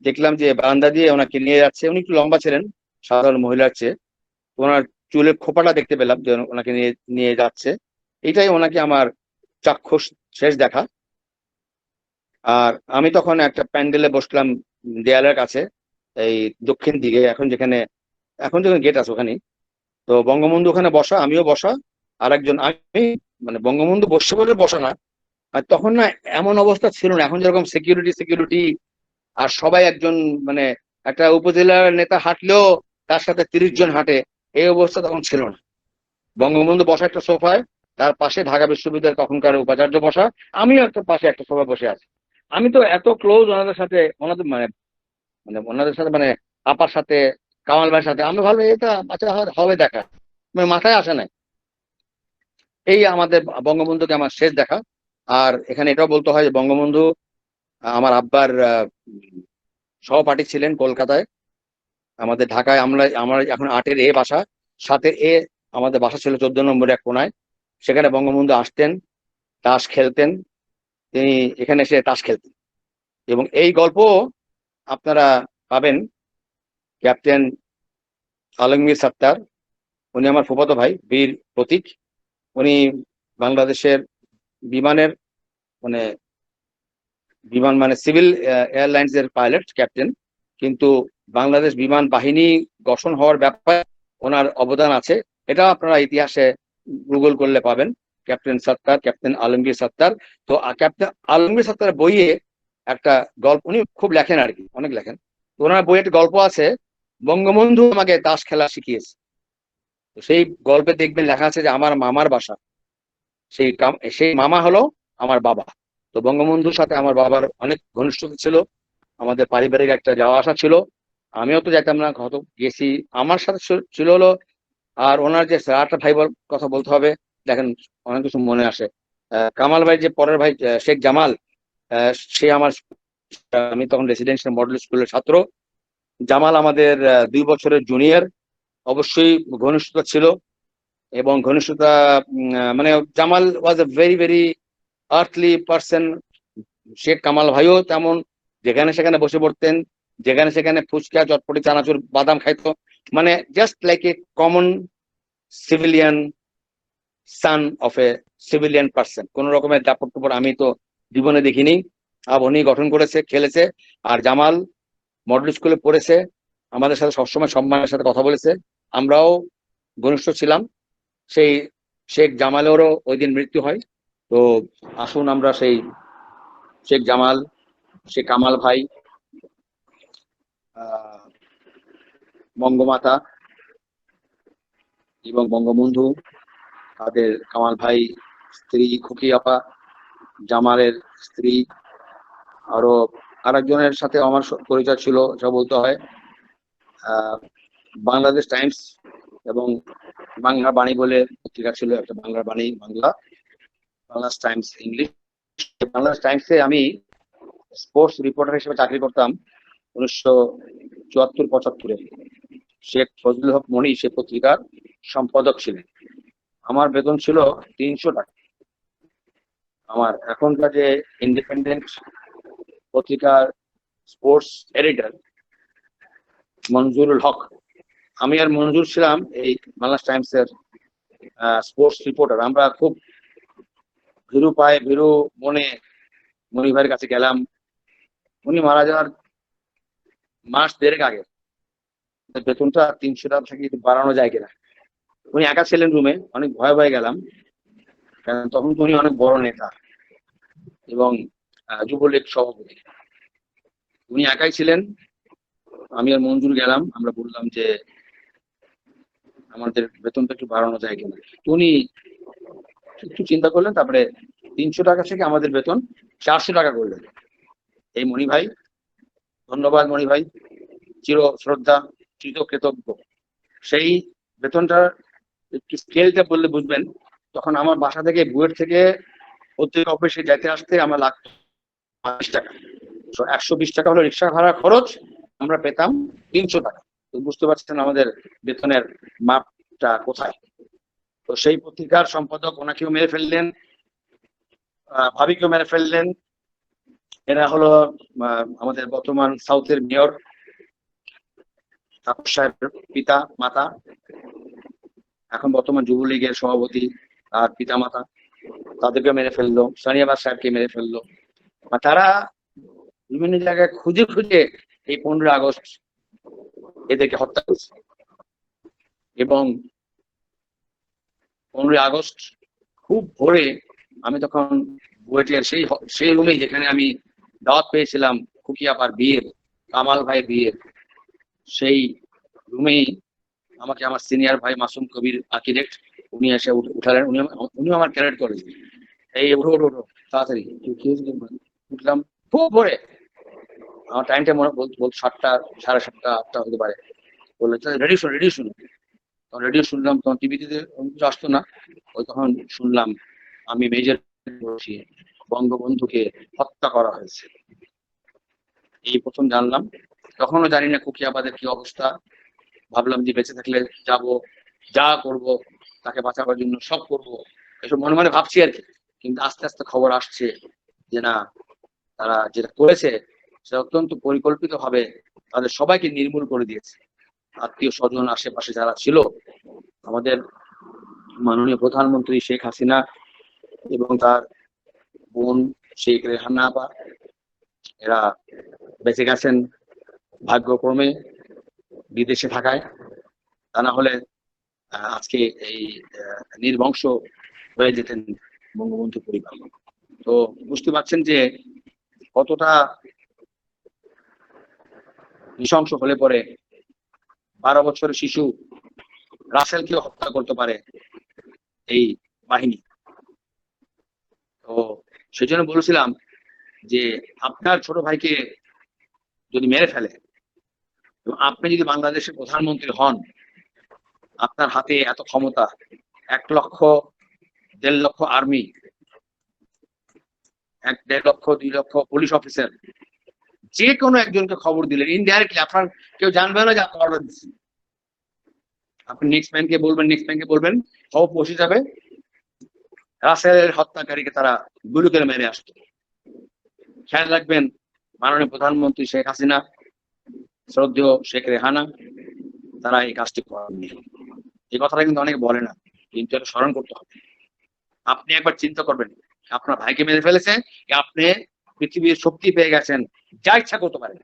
দেখলাম যে বারান্দা দিয়ে ওনাকে নিয়ে যাচ্ছে, উনি একটু লম্বা ছিলেন সাধারণ মহিলার চেয়ে, ওনার চুলের খোপাটা দেখতে পেলাম যে ওনাকে নিয়ে নিয়ে যাচ্ছে। এটাই ওনাকে আমার চাক্ষুষ শেষ দেখা। আর আমি তখন একটা প্যান্ডেলে বসলাম দেয়ালের কাছে, এই দক্ষিণ দিকে, এখন যেখানে গেট আছে ওখানে। তো বঙ্গবন্ধু ওখানে বসা, আমিও বসা, আর একজন, আমি মানে বঙ্গবন্ধু বসে বলে বসা না। আর তখন না এমন অবস্থা ছিল না এখন যেরকম সিকিউরিটি, আর সবাই একজন, মানে একটা উপজেলার নেতা হাঁটলেও তার সাথে 30 জন হাঁটে, এই অবস্থা তখন ছিল না। বঙ্গবন্ধু বসা একটা সোফায়, তার পাশে ঢাকা বিশ্ববিদ্যালয়ের তখনকার উপাচার্য বসা, আমিও একটা পাশে একটা সোফায় বসে আছি। আমি তো এত ক্লোজ ওনাদের সাথে, ওনাদের মানে মানে ওনাদের সাথে মানে আপার সাথে, কামাল ভাইয়ের সাথে, আমি ভালো এটা আচ্ছা হবে দেখা, মানে মাথায় আসে না। এই আমাদের বঙ্গবন্ধুকে আমার শেষ দেখা। আর এখানে এটাও বলতে হয় যে বঙ্গবন্ধু আমার আব্বার সহপাঠী ছিলেন কলকাতায়। আমাদের ঢাকায় আমার এখন 8-এ বাসা, 7-এ আমাদের বাসা ছিল 14 নম্বরে এক কোনায়। সেখানে বঙ্গবন্ধু আসতেন, তাস খেলতেন, তিনি এখানে এসে তাস খেলতেন। এবং এই গল্প আপনারা পাবেন ক্যাপ্টেন আলমগীর সত্তার, উনি আমার ফুফাতো ভাই, বীর প্রতীক। উনি বাংলাদেশের বিমানের মানে বিমান মানে সিভিল এয়ারলাইন্স এর পাইলট ক্যাপ্টেন, কিন্তু বাংলাদেশ বিমান বাহিনী গঠন হওয়ার ব্যাপারে ওনার অবদান আছে। এটা আপনারা ইতিহাসে গুগল করলে পাবেন, ক্যাপ্টেন সত্তার, ক্যাপ্টেন আলমগীর সত্তার। তো ক্যাপ্টেন আলমগীর সত্তার বইয়ে একটা গল্প, উনি খুব লেখেন আর কি, অনেক লেখেন। তো ওনার বইয়ে একটা গল্প আছে, বঙ্গবন্ধু আমাকে তাস খেলা শিখিয়েছে। তো সেই গল্পে দেখবেন লেখা আছে যে আমার মামার বাসা, সেই মামা হলো আমার বাবা। তো বঙ্গবন্ধুর সাথে আমার বাবার অনেক ঘনিষ্ঠতা ছিল, আমাদের পারিবারিক একটা যাওয়া আসা ছিল। আমিও তো যেতাম না, কত গেছি। আমার সাথে ছিল হলো, আর ওনার যে আরেকটা ভাই কথা বলতে হবে, দেখেন অনেক কিছু মনে আসে। কামাল ভাই যে পরের ভাই, শেখ জামাল, সে আমার, আমি তখন রেসিডেন্সিয়াল মডেল স্কুলের ছাত্র। জামাল আমাদের 2 বছরের জুনিয়র। অবশ্যই ঘনিষ্ঠতা ছিল, এবং ঘনিষ্ঠতা মানে Jamal was a very very earthly person. Sheikh Kamal ভাইও তেমন, যেখানে সেখানে বসে পড়তেন, যেখানে সেখানে ফুচকা চটপটি চানাচুর বাদাম খাইতো, মানে just like a common civilian, son of A civilian person. কোন রকমের দাপট টুপট আমি তো জীবনে দেখিনি। উনি গঠন করেছে, খেলেছে। আর জামাল মডেল স্কুলে পড়েছে, আমাদের সাথে সবসময় সম্মানের সাথে কথা বলেছে, আমরাও ঘনিষ্ঠ ছিলাম। সেই শেখ জামালেরও ওই দিন মৃত্যু হয়। তো আসুন আমরা সেই শেখ জামাল, শেখ কামাল ভাই, বঙ্গমাতা এবং বঙ্গবন্ধু, তাদের কামাল ভাই স্ত্রী খুকি আপা, জামালের স্ত্রী, আরো আরেকজনের সাথে আমার পরিচয় ছিল, সব বলতে হয়। বাংলাদেশ টাইমস এবং বাংলা বাণী বলে পত্রিকা ছিল, একটা বাংলা বাণী বাংলা, বাংলাদেশ টাইমস ইংলিশ। বাংলাদেশ টাইমসে আমি স্পোর্টস রিপোর্টার হিসেবে চাকরি করতাম 1974-75-এ। শেখ ফজলুল হক মনি সে পত্রিকার সম্পাদক ছিলেন। আমার বেতন ছিল 300 টাকা। আমার এখনকার যে ইন্ডিপেন্ডেন্ট পত্রিকার স্পোর্টস এডিটর মঞ্জুরুল হক, আমি আর মঞ্জুর ছিলাম এই বাংলাদেশ টাইমস এর স্পোর্টস রিপোর্টার। আমরা খুব ভীরু পায়ে ভীরু মনে মনি ভাইয়ের কাছে গেলাম। উনি মারা যাওয়ার মাস দেড়েক আগে বেতনটা 300 টাকা থেকে একটু বাড়ানো যায় কিনা। উনি একা ছিলেন রুমে, অনেক ভয়ে ভয়ে গেলাম, কারণ তখন তো উনি অনেক বড় নেতা এবং যুবলীগ সভাপতি। উনি একাই ছিলেন, আমি আর মঞ্জুর গেলাম, আমরা বললাম যে আমাদের বেতনটা একটু বাড়ানো যায় কিনা। উনি একটু চিন্তা করলেন, তারপরে 300 টাকা থেকে আমাদের বেতন 400 টাকা করলেন। এই মণি ভাই, ধন্যবাদ মণি ভাই, চির শ্রদ্ধা, চির কৃতজ্ঞ। সেই বেতনটা একটু স্কেলটা বললে বুঝবেন। তখন আমার বাসা থেকে বুয়েট থেকে পত্রিকা অফিসে যেতে আসতে আমার লাগতো 20 টাকা। তো 120 টাকা হলো রিক্সা ভাড়া খরচ, আমরা পেতাম 300 টাকা। তো বুঝতে পারছেন আমাদের বেতনের মাপটা কোথায়। তো সেই পত্রিকার সম্পাদক ওনাকেও মেরে ফেললেন, ভাবিকেও মেরে ফেললেন। এরা হলো আমাদের বর্তমান সাউথের মেয়র তাপস সাহেবের পিতা মাতা, এখন বর্তমান যুবলীগের সভাপতি আর পিতা মাতা, তাদেরকে মেরে ফেললো। সানিয়াবাজ সাহেবকে মেরে ফেললো। আর তারা বিভিন্ন জায়গায় খুঁজে খুঁজে এই 15 আগস্ট এদেরকে হত্যা করছে। এবং 15 আগস্ট খুব ভোরে, আমি তখন বুয়েটের সেই রুমেই যেখানে আমি দাওয়াত পেয়েছিলাম খুকিয়াপার বিয়ের, কামাল ভাইয়ের বিয়ের, সেই রুমেই আমাকে আমার সিনিয়র ভাই মাসুম কবির আর্কিটেক্ট উনি এসে উঠালেন। উনি আমার ক্যারেক্ট করেছেন, এই ওঠো ওঠো ওঠো তাড়াতাড়ি। উঠলাম খুব ভোরে, আমার টাইমটা মনে বলতে 7টা, 7:30, 8টা হতে পারে। বললো রেডি শুনো রেডি শুনো। তখন রেডিও শুনলাম, তখন টিভিতে কিছু আসতো না। ওই তখন শুনলাম আমি মেজর বসিয়ে বঙ্গবন্ধুকে হত্যা করা হয়েছে। এই প্রথম জানলাম। তখনও জানি না কুকিয়াবাদের কি অবস্থা। ভাবলাম যে বেঁচে থাকলে যাব, যা করব তাকে বাঁচাবার জন্য সব করব, এসব মনে মনে ভাবছি আর কি। কিন্তু আস্তে আস্তে খবর আসছে যে না, তারা যেটা করেছে সেটা অত্যন্ত পরিকল্পিত ভাবে তাদের সবাইকে নির্মূল করে দিয়েছে। আত্মীয় স্বজন আশেপাশে যারা ছিল, আমাদের মাননীয় প্রধানমন্ত্রী শেখ হাসিনা এবং তার বোন শেখ রেহানা আপা, এরা বেঁচে গেছেন ভাগ্যক্রমে বিদেশে থাকায়। তা না হলে আজকে এই নির্বংশ হয়ে যেতেন বঙ্গবন্ধু পরিবার। তো বুঝতে পারছেন যে কতটা নৃশংস হলে পরে 12 বছরের শিশু রাসেলকে হত্যা করতে পারে এই বাহিনী। তো সেই জন্য বলেছিলাম যে আপনার ছোট ভাইকে যদি মেরে ফেলে, আপনি যদি বাংলাদেশের প্রধানমন্ত্রী হন, আপনার হাতে এত ক্ষমতা, 1 লক্ষ 1.5 লক্ষ আর্মি, 1.5 লক্ষ 2 লক্ষ পুলিশ অফিসার, যে কোনো একজনকে খবর দিলেন ইনডাইরেক্টলি, আপনার কেউ জানবে না যে আপনি অর্ডার দিচ্ছেন। আপনি নেক্সট ম্যানকে বলবেন, খবর পৌঁছে যাবে, রাসেলের হত্যাকারীকে তারা গুলি করে মেরে আসতো। খেয়াল রাখবেন, মাননীয় প্রধানমন্ত্রী শেখ হাসিনা, শ্রদ্ধেয় শেখ রেহানা, তারা এই কাজটি করেননি। এই কথাটা কিন্তু অনেকে বলে না, কিন্তু এটা স্মরণ করতে হবে। আপনি একবার চিন্তা করবেন, আপনার ভাইকে মেরে ফেলেছে, আপনি পৃথিবীর শক্তি পেয়ে গেছেন, যা ইচ্ছা করতে পারেন।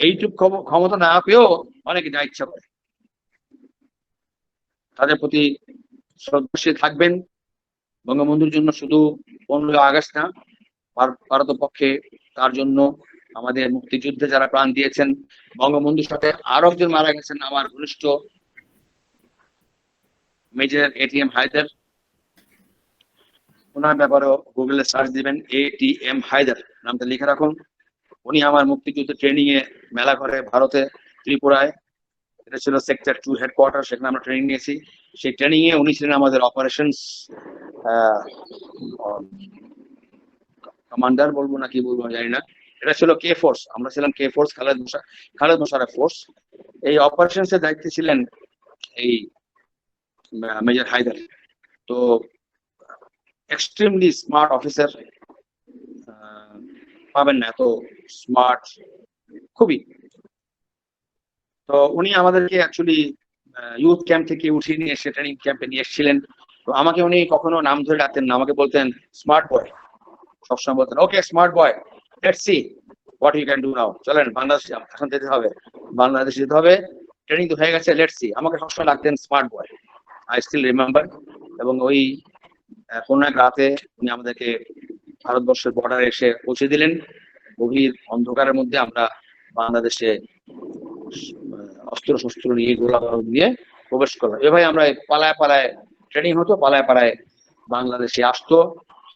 এইটুক ক্ষমতা না পেয়েও অনেকে যা ইচ্ছা করে। তাদের প্রতি শ্রদ্ধাশীল থাকবেন। বঙ্গবন্ধুর জন্য শুধু 15 আগস্ট না, ভারত পক্ষে তার জন্য আমাদের মুক্তিযুদ্ধে যারা প্রাণ দিয়েছেন, বঙ্গবন্ধুর সাথে আরো একজন মারা গেছেন আমার ঘনিষ্ঠ মেজর এটিএম হায়দার। ওনার ব্যাপারেও গুগলে সার্চ দিবেন, এটিএম হায়দার নামটা লিখে রাখুন। উনি আমার মুক্তিযুদ্ধ ট্রেনিং এ মেলা করে ভারতে ত্রিপুরায়, এটা ছিল সেক্টর 2 হেডকোয়ার্টার, সেখানে আমরা ট্রেনিং নিয়েছি। সেই ট্রেনিং এ উনি ছিলেন আমাদের অপারেশনস কমান্ডার, বলবো না কি বলবো জানি না। এটা ছিল কে ফোর্স, আমরা ছিলাম K force, Khaled Mosharraf force. এই অপারেশনস এর দায়িত্বে ছিলেন এই মেজর হায়দার। তো এক্সট্রিমলি স্মার্ট অফিসার, পাবেন না এত স্মার্ট, খুবই। তো উনি আমাদেরকে অ্যাকচুয়ালি ইউথ ক্যাম্প থেকে উঠিয়ে নিয়ে এসে ট্রেনিং ক্যাম্পে নিয়ে এসেছিলেন। তো আমাকে উনি কখনো নাম ধরে ডাকতেন না, আমাকে বলতেন স্মার্ট বয়। সবসময় বলতেন okay smart boy, let's see what you can do now. চলেন বাংলাদেশ এখন যেতে হবে, বাংলাদেশ যেতে হবে, ট্রেনিং তো হয়ে গেছে, লেটস সি। আমাকে সবসময় ডাকতেন smart boy, I still remember. এবং ওই কোন এক রাতে উনি আমাদেরকে ভারতবর্ষের বর্ডারে এসে পৌঁছে দিলেন। গভীর অন্ধকারের মধ্যে আমরা বাংলাদেশে অস্ত্র শস্ত্র নিয়ে, গোলা বারুদ নিয়ে প্রবেশ করলাম। এভাবে আমরা পালায় পালায় ট্রেনিং হতো, পালায় পালায় বাংলাদেশে আসতো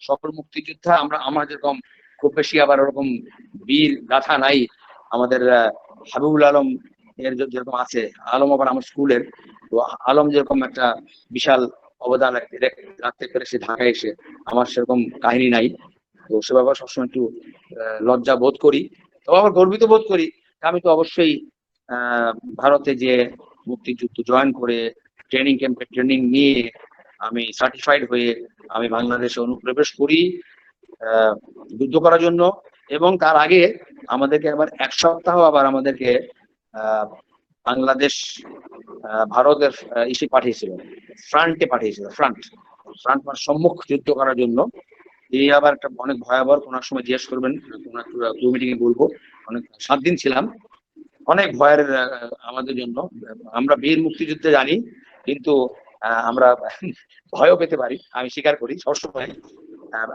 সকল মুক্তিযোদ্ধা। আমার যেরকম খুব বেশি আবার ওরকম বীর গাথা নাই। আমাদের হাবিবুল আলম এর যেরকম আছে, আলম আবার আমার স্কুলের, তো আলম যেরকম একটা বিশাল অবদান রাখতে পেরে সে ঢাকায় এসে, আমার সেরকম কাহিনী নাই। তো সে ব্যাপারে সবসময় একটু লজ্জা বোধ করি, তবে আবার গর্বিত বোধ করি। আমি তো অবশ্যই ভারতে যে মুক্তিযুদ্ধ জয়েন করে ট্রেনিং ক্যাম্পে ট্রেনিং নিয়ে আমি সার্টিফাইড হয়ে আমি বাংলাদেশে অনুপ্রবেশ করি যুদ্ধ করার জন্য। এবং তার আগে আমাদেরকে আবার 1 সপ্তাহ আবার আমাদেরকে বাংলাদেশ ভারতের ইসে পাঠিয়েছিল, ফ্রন্টে পাঠিয়েছিল। ফ্রন্ট ফ্রন্ট মানে সম্মুখ যুদ্ধ করার জন্য। এই আবার একটা অনেক ভয়াবহ, কোন সময় জিজ্ঞেস করবেন, কোন একটা মিটিং এ বলবো। অনেক 7 দিন ছিলাম, অনেক ভয়ের আমাদের জন্য। আমরা বীর মুক্তিযুদ্ধে জানি, কিন্তু আমরা ভয়ও পেতে পারি, আমি স্বীকার করি সবসময়।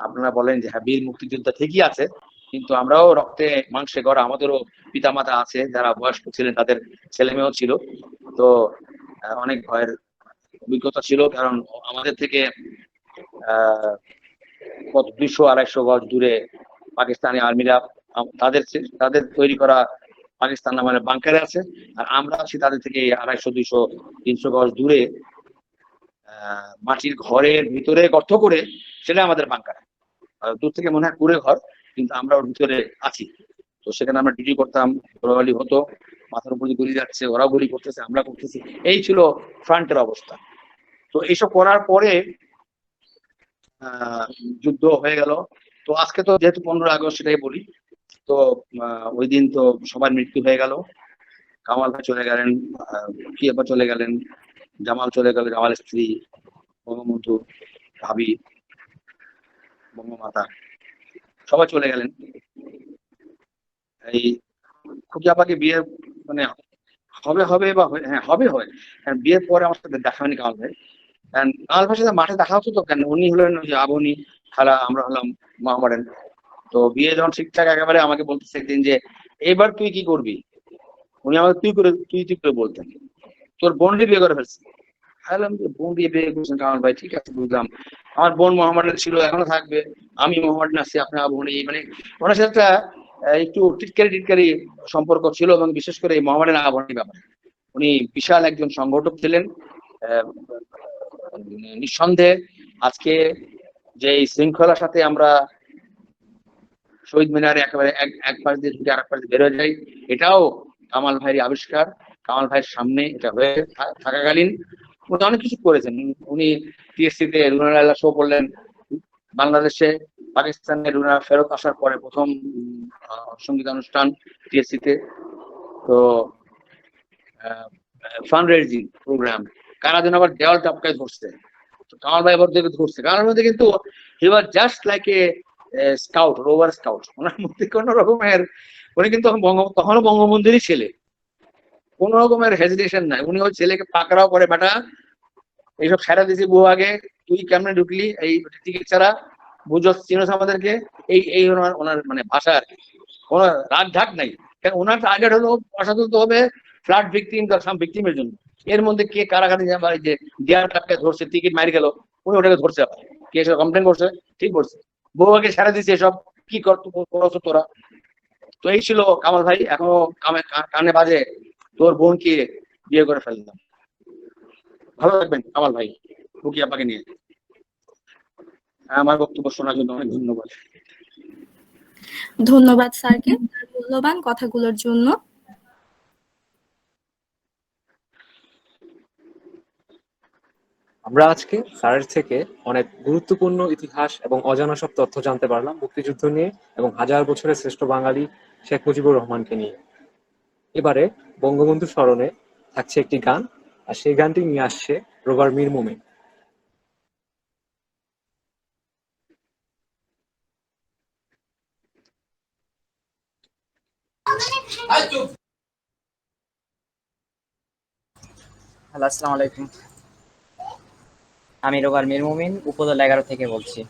আপনারা বলেন যে হ্যাঁ বীর মুক্তিযোদ্ধা ঠিকই আছে, কিন্তু আমরাও রক্তে মাংসে গড়া, আমাদেরও পিতামাতা আছে যারা বয়স্ক ছিলেন, তাদের ছেলে মেয়েও ছিল। তো অনেক ভয়ের অভিজ্ঞতা ছিল, কারণ আমাদের থেকে কত 200-250 গজ দূরে পাকিস্তানি আর্মিরা তাদের তাদের তৈরি করা পাকিস্তান মানে বাংকারে আছে, আর আমরা আছি তাদের থেকে 250, 200, 300 গজ দূরে মাটির ঘরের ভিতরে গর্ত করে, সেটা আমাদের বাংকার। দূর থেকে মনে হয় কুড়ে ঘর, কিন্তু আমরা ওর ভিতরে আছি। তো সেখানে আমরা ডিউটি করতাম, গোলাগুলি হতো, মাথার উপর দিয়ে গুলি যাচ্ছে, ওরাও গুলি করতেছে, আমরা করতেছি, এই ছিল ফ্রন্টের অবস্থা। তো এইসব করার পরে যুদ্ধ হয়ে গেল। তো আজকে তো যেহেতু 15 আগস্ট, সেটাই বলি। তো ওই দিন তো সবার মৃত্যু হয়ে গেল। কামাল ভাই চলে গেলেন, কি আবার চলে গেলেন, জামাল চলে গেল, জামালের স্ত্রী, বঙ্গবন্ধু, ভাবি, বঙ্গমাতা, সবাই চলে গেলেন। এই খুকিয়াপাকে বিয়ে মানে হবে হবে বা হ্যাঁ হবে হয়, বিয়ের পরে আমার সাথে দেখা হয়নি কামাল ভাই। কামাল ভাইয়ের সাথে মাঠে দেখা হতো তো, কেন উনি হলেন ওই যে আবনি খালা, আমরা হলাম মোহামেডান। তো বিয়ে যখন ঠিকঠাক একেবারে আমাকে বলতেছে একদিন যে এবার তুই কি করবি, উনি আমাকে তুই করে বলতেন, তোর বোনকে বিয়ে করে ফেলছে। ভাবলাম যে বোন দিয়ে বিয়ে করছেন কামাল ভাই, ঠিক আছে বুঝলাম, আমার বোন মোহামেডান ছিল, এখনো থাকবে, আমি মোহামেডান আছি, আপনার বোন মানে ওনার সাথে একটা একটু টিটকারি সম্পর্ক ছিল, এবং বিশেষ করে এই মোহামেডান আবহানী ব্যাপারে উনি বিশাল একজন সংগঠক ছিলেন। নিঃসন্দেহে আজকে যে শৃঙ্খলার সাথে আমরা শহীদ মিনারে একেবারে এক পাশ দিয়ে ঢুকে আর এক পাশ দিয়ে বেরোয় যাই, এটাও কামাল ভাইয়ের আবিষ্কার। কামাল ভাইয়ের সামনে এটা হয়ে থাকাকালীন উনি অনেক কিছু করেছেন। উনি টিএসসি তে রুনার শো করলেন বাংলাদেশে, পাকিস্তানের রুনা ফেরত আসার পরে প্রথম সঙ্গীতানুষ্ঠান টিএসসি তে। তো ফান্ড রেজিং প্রোগ্রাম, কারা যেন আবার দেওয়াল টপকায় ধরছে, তো কামাল ভাই আবার দেখে ধরছে, কারণ মধ্যে কিন্তু he was just like a scout, rover scout, ওনার মধ্যে কোন রকমের, উনি কিন্তু তখনও বঙ্গবন্ধুরই ছেলে, কোন রকমের হেজিটেশন নাই। উনি ওই ছেলেকে পাকড়াও করে, বেটা এইসব সারা দিয়েছি বহু আগে, তুই কেমনে ঢুকলি এই টিকিট ছাড়া, বুঝো চিনোস আমাদেরকে, এই ওনার মানে ভাষা আর কি, কোন রাগ ঢাক নাই। কারণ ওনার টার্গেট হলো ভাষা তুলতে হবে ফ্লাড ভিকটিম সাম ভিকটিমের জন্য। এর মধ্যে কে কারাগারি যে ডিয়ার টাপকে ধরছে, টিকিট মারি গেল, উনি ওটাকে ধরছে, কে এসে কমপ্লেন করছে, ঠিক করছে, বহু আগে সারা দিচ্ছে এসব কি করছো তোরা। তো এই ছিল কামাল ভাই, এখনো কানে বাজে তোর বোনকে বিয়ে করে ফেললাম। ভালো থাকবেন কামাল ভাই, রুকি আপাকে নিয়ে। আমার বক্তব্য শোনার জন্য অনেক ধন্যবাদ। ধন্যবাদ স্যারকে তার মূল্যবান কথাগুলোর জন্য। আমরা আজকে স্যারের থেকে অনেক গুরুত্বপূর্ণ ইতিহাস এবং অজানা সব তথ্য জানতে পারলাম মুক্তিযুদ্ধ নিয়ে এবং হাজার বছরের শ্রেষ্ঠ বাঙালি শেখ মুজিবুর রহমানকে নিয়ে। এবারে বঙ্গবন্ধু স্মরণে থাকছে একটি গান, আর সেই গানটি নিয়ে আসছে রোভার মীর মোমিন। হ্যালো, আসসালামু আলাইকুম। আমি রোভার মীর মুমিন, উপদল 11 থেকে বলছি।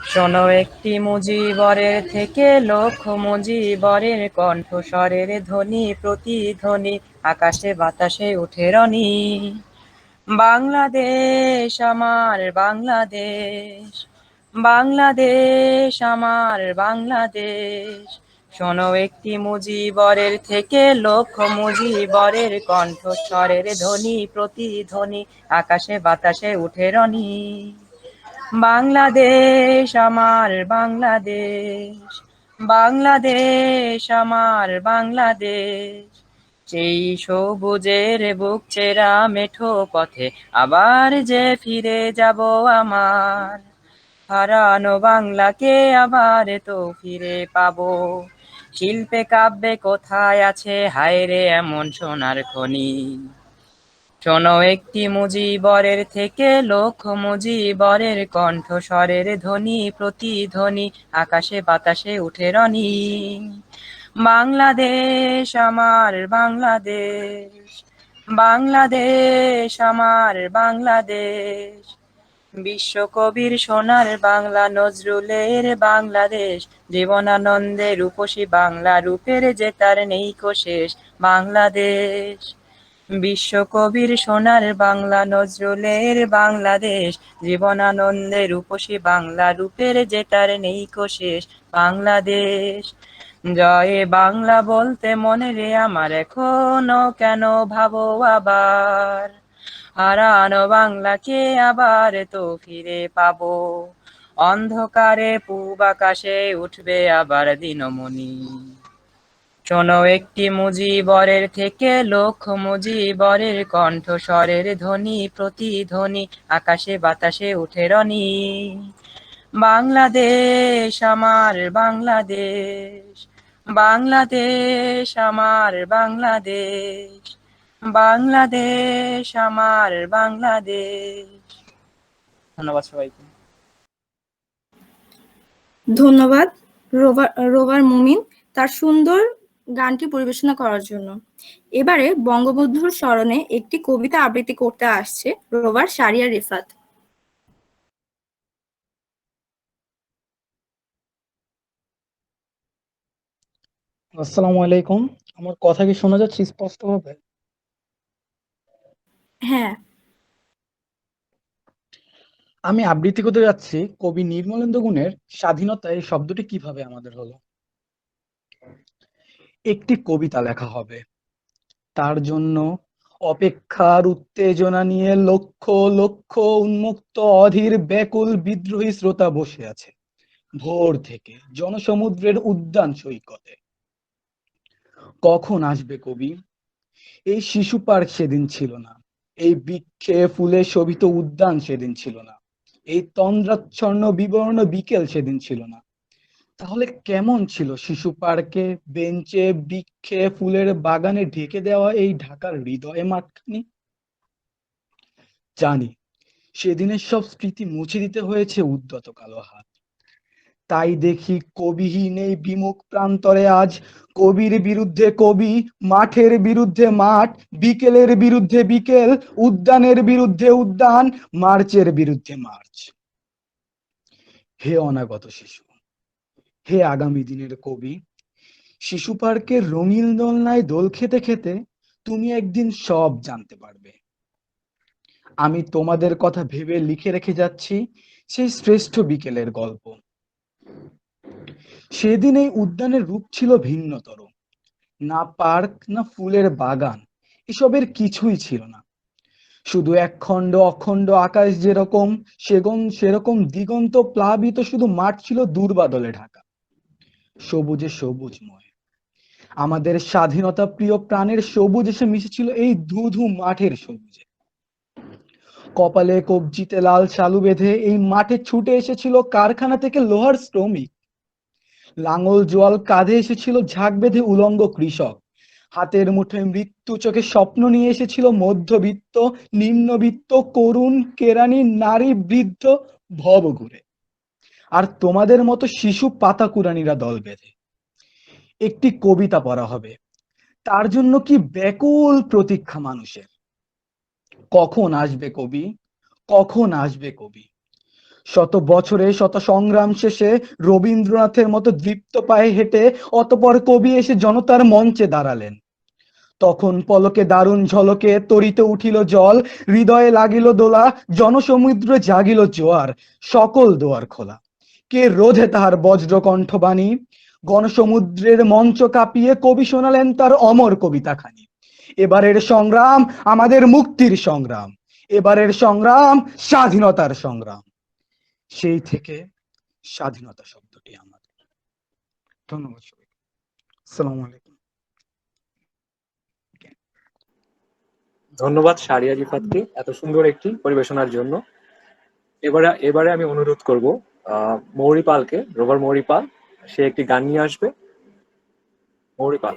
শোনো একটি মুজিবরের থেকে লক্ষ মুজিবরের কণ্ঠস্বরের ধ্বনি প্রতিধ্বনি আকাশে বাতাসে উঠে রনি। বাংলাদেশ আমার বাংলাদেশ, বাংলাদেশ আমার বাংলাদেশ, শোনো একটি মুজিবরের থেকে লক্ষ মুজিবরের কণ্ঠস্বরের ধ্বনি প্রতিধ্বনি আকাশে বাতাসে উঠে রনি। বাংলাদেশ আমার বাংলাদেশ, বাংলাদেশ আমার বাংলাদেশ, সেই সবুজের বুক চেরা মেঠো পথে আবার যে ফিরে যাব আমার। হারানো বাংলাকে আবার তো ফিরে পাবো। শিল্পে কাব্যে কোথায় আছে হায় রে এমন সোনার খনি। শোনো একটি মুজিবরের থেকে লক্ষ মুজিবরের কণ্ঠস্বরের ধ্বনি প্রতিধ্বনি আকাশে বাতাসে উঠে রনি। বাংলাদেশ আমার বাংলাদেশ, বাংলাদেশ আমার বাংলাদেশ, বিশ্বকবির সোনার বাংলা নজরুলের বাংলাদেশ, জীবনানন্দে রূপসী বাংলা রূপের যে তার নেই কো শেষ। বাংলাদেশ বিশ্বকবির সোনার বাংলা নজরুলের বাংলাদেশ, জীবনানন্দে রূপসী বাংলা রূপের যে তার নেই কো শেষ। বাংলাদেশ জয় বাংলা বলতে মনে রে আমার এখনো কেন ভাবো আবার। হারানো বাংলাকে আবার তো ফিরে পাবো। অন্ধকারে পূব আকাশে উঠবে আবার দিনমণি। শোনো একটি মুজিবরের থেকে লক্ষ মুজিবরের কণ্ঠস্বরের ধ্বনি প্রতিধ্বনি আকাশে বাতাসে উঠে রনি। বাংলাদেশ আমার বাংলাদেশ, বাংলাদেশ আমার বাংলাদেশ, বাংলাদেশ আমার বাংলাদেশ। ধন্যবাদ সবাইকে। ধন্যবাদ রোভার মুমিন তার সুন্দর গানটি পরিবেশনা করার জন্য। এবারে বঙ্গবন্ধুর স্মরণে একটি কবিতা আবৃত্তি করতে আসছে রোভার সারিয়া রিফাত। আসসালামু আলাইকুম। আমার কথা কি শোনা যাচ্ছে স্পষ্টভাবে? হ্যাঁ, আমি আবৃত্তি করতে যাচ্ছি কবি নির্মলেন্দু গুণের স্বাধীনতা এই শব্দটি কিভাবে আমাদের হলো। একটি কবিতা লেখা হবে, তার জন্য অপেক্ষার উত্তেজনা নিয়ে লক্ষ লক্ষ উন্মুক্ত অধীর ব্যাকুল বিদ্রোহী শ্রোতা বসে আছে ভোর থেকে জনসমুদ্রের উদ্যান সৈকতে। কখন আসবে কবি? এই শিশু পার্ক সেদিন ছিল না, এই বৃক্ষে ফুলে শোভিত উদ্যান সেদিন ছিল না, এই তন্দ্রাচ্ছন্ন বিবর্ণ বিকেল সেদিন ছিল না। তাহলে কেমন ছিল শিশু পার্কে, বেঞ্চে, বৃক্ষে, ফুলের বাগানে ঢেকে দেওয়া এই ঢাকার হৃদয়ে মাঠখানি? জানি সেদিনের সব স্মৃতি মুছে দিতে হয়েছে উদ্যত কালো হাত। তাই দেখি কবিহীন এই বিমুখ প্রান্তরে আজ কবির বিরুদ্ধে কবি, মাঠের বিরুদ্ধে মাঠ, বিকেলের বিরুদ্ধে বিকেল, উদ্যানের বিরুদ্ধে উদ্যান, মার্চের বিরুদ্ধে মার্চ। হে অনাগত শিশু, হে আগামী দিনের কবি, শিশু পার্কের রঙিন দোলনায় দোল খেতে খেতে তুমি একদিন সব জানতে পারবে। আমি তোমাদের কথা ভেবে লিখে রেখে যাচ্ছি সেই শ্রেষ্ঠ বিকেলের গল্প। সেদিন এই উদ্যানের রূপ ছিল ভিন্নতর, না পার্ক না ফুলের বাগান, এসবের কিছুই ছিল না। শুধু একখণ্ড অখণ্ড আকাশ যেরকম সেরকম দিগন্ত প্লাবিত শুধু মাঠ ছিল দূর্বাদলে ঢাকা, সবুজে সবুজময়। আমাদের স্বাধীনতা প্রিয় প্রাণের সবুজ এসে মিশেছিল এই ধুধু মাঠের সবুজে। কপালে কবজিতে লাল শালু বেঁধে এই মাঠে ছুটে এসেছিল কারখানা থেকে লোহার শ্রমিক। লাঙল জোয়াল কাঁধে এসেছিল ঝাঁক বেঁধে উলঙ্গ কৃষক। হাতের মুঠোয় মৃত্যু চোখে স্বপ্ন নিয়ে এসেছিল মধ্যবিত্ত, নিম্নবিত্ত, করুণ, কেরানি, নারী, বৃদ্ধ, ভব ঘুরে। আর তোমাদের মতো শিশু পাতা কুরানিরা দল বেঁধে। একটি কবিতা পড়া হবে, তার জন্য কি ব্যাকুল প্রতীক্ষা মানুষের। কখন আসবে কবি, কখন আসবে কবি? শত বছরে শত সংগ্রাম শেষে রবীন্দ্রনাথের মতো দৃপ্ত পায়ে হেঁটে অতঃপর কবি এসে জনতার মঞ্চে দাঁড়ালেন। তখন পলকে দারুণ ঝলকে তরিতে উঠিল জল, হৃদয়ে লাগিল দোলা, জনসমুদ্রে জাগিল জোয়ার, সকল দোয়ার খোলা। কে রোধে তাহার বজ্র কণ্ঠবাণী? গণসমুদ্রের মঞ্চ কাঁপিয়ে কবি শোনালেন তার অমর কবিতাখানি। এবারের সংগ্রাম আমাদের মুক্তির সংগ্রাম, এবারের সংগ্রাম স্বাধীনতার সংগ্রাম। সেই থেকে স্বাধীনতা শব্দটি আমাদের। ধন্যবাদ সবাইকে। আসসালামু আলাইকুম। ধন্যবাদ শারিয়া রিফাতকে এত সুন্দর একটি পরিবেশনার জন্য। এবারে আমি অনুরোধ করব মৌরি পালকে, রোভার মৌরি পাল, সে একটি গান নিয়ে আসবে। মৌরি পাল।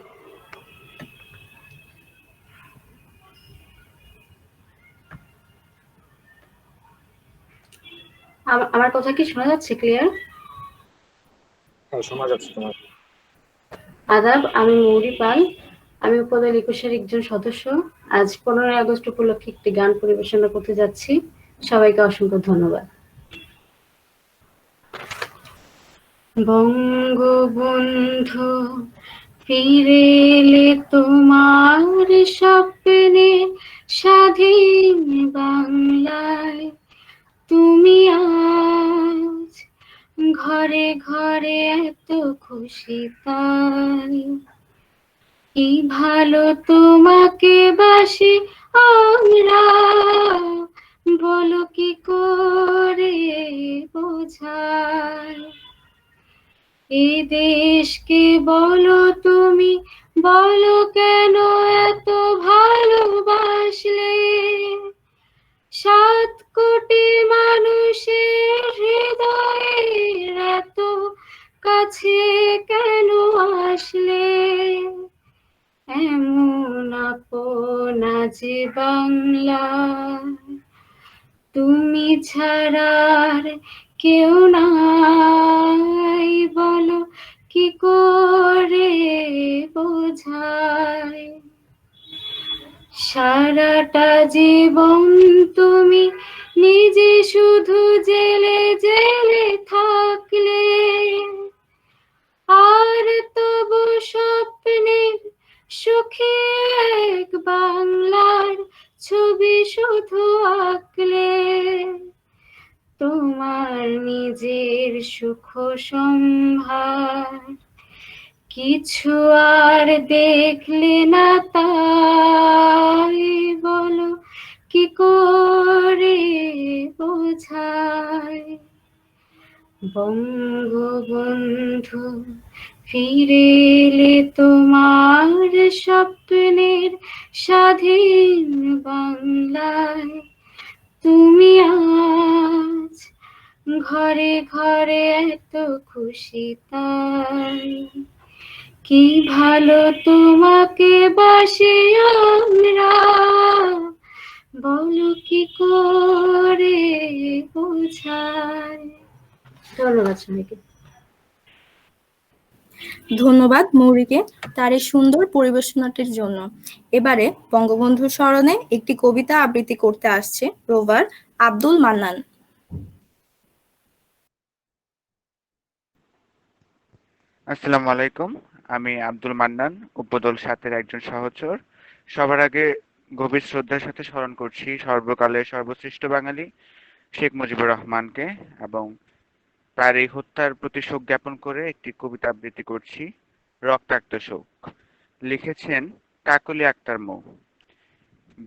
আমার কথা কি শোনা যাচ্ছে ক্লিয়ার? হ্যাঁ, শোনা যাচ্ছে তোমার। আদাব, আমি মৌরি পাল। আমি উপদল ২১-এর একজন সদস্য। আজ ১৫ই আগস্ট উপলক্ষে একটি গান পরিবেশনা করতে যাচ্ছি। সবাইকে অসংখ্য ধন্যবাদ। বঙ্গবন্ধু ফিরে এলে তোমার স্বপ্নে স্বাধীন বাংলায়, তুমি আজ ঘরে ঘরে এত খুশি তাই। কি ভালো তোমাকে বাসি আমরা, বলো কি করে বোঝাই। এ দেশকে বলো তুমি, বলো কেন এত ভালোবাসলে। ৭ কোটি মানুষের হৃদয়ের এত কাছে কেন আসলে। এমন আপন যে বাংলা, তুমি ছাড়ার কেউ নাই, বলো কি করে বোঝাই। সারাটা জীবন তুমি নিজে শুধু জেলে জেলে থাকলে, আর তবু স্বপ্নের সুখে এক বাংলার ছবি শুধু আঁকলে। তোমার নিজের সুখ সম্ভার কিছু আর দেখলে না, তাই বলো কি করে বোঝাই। বঙ্গবন্ধু ফিরে এলে তোমার স্বপ্নের স্বাধীন বাংলায়, তুমি আজ ঘরে ঘরে এত খুশি তাই। কি ভালো তোমাকে বাসি আমরা, বলো কি করে বোঝাই। ধন্যবাদ সবাইকে। ধন্যবাদ মৌরিকে তার এই সুন্দর পরিবেশনাটির জন্য। এবারে বঙ্গবন্ধুর স্মরণে একটি কবিতা আবৃত্তি করতে আসছে রোভার আব্দুল মান্নান। আসসালামু আলাইকুম। আমি আব্দুল মান্নান, উপদল ৭-এর একজন সহচর। সবার আগে গভীর শ্রদ্ধার সাথে স্মরণ করছি সর্বকালের সর্বশ্রেষ্ঠ বাঙালি শেখ মুজিবুর রহমানকে, এবং তার এই হত্যার প্রতি শোক জ্ঞাপন করে একটি কবিতা আবৃত্তি করছি, রক্তাক্ত শোক। লিখেছেন কাকলি আক্তার মৌ।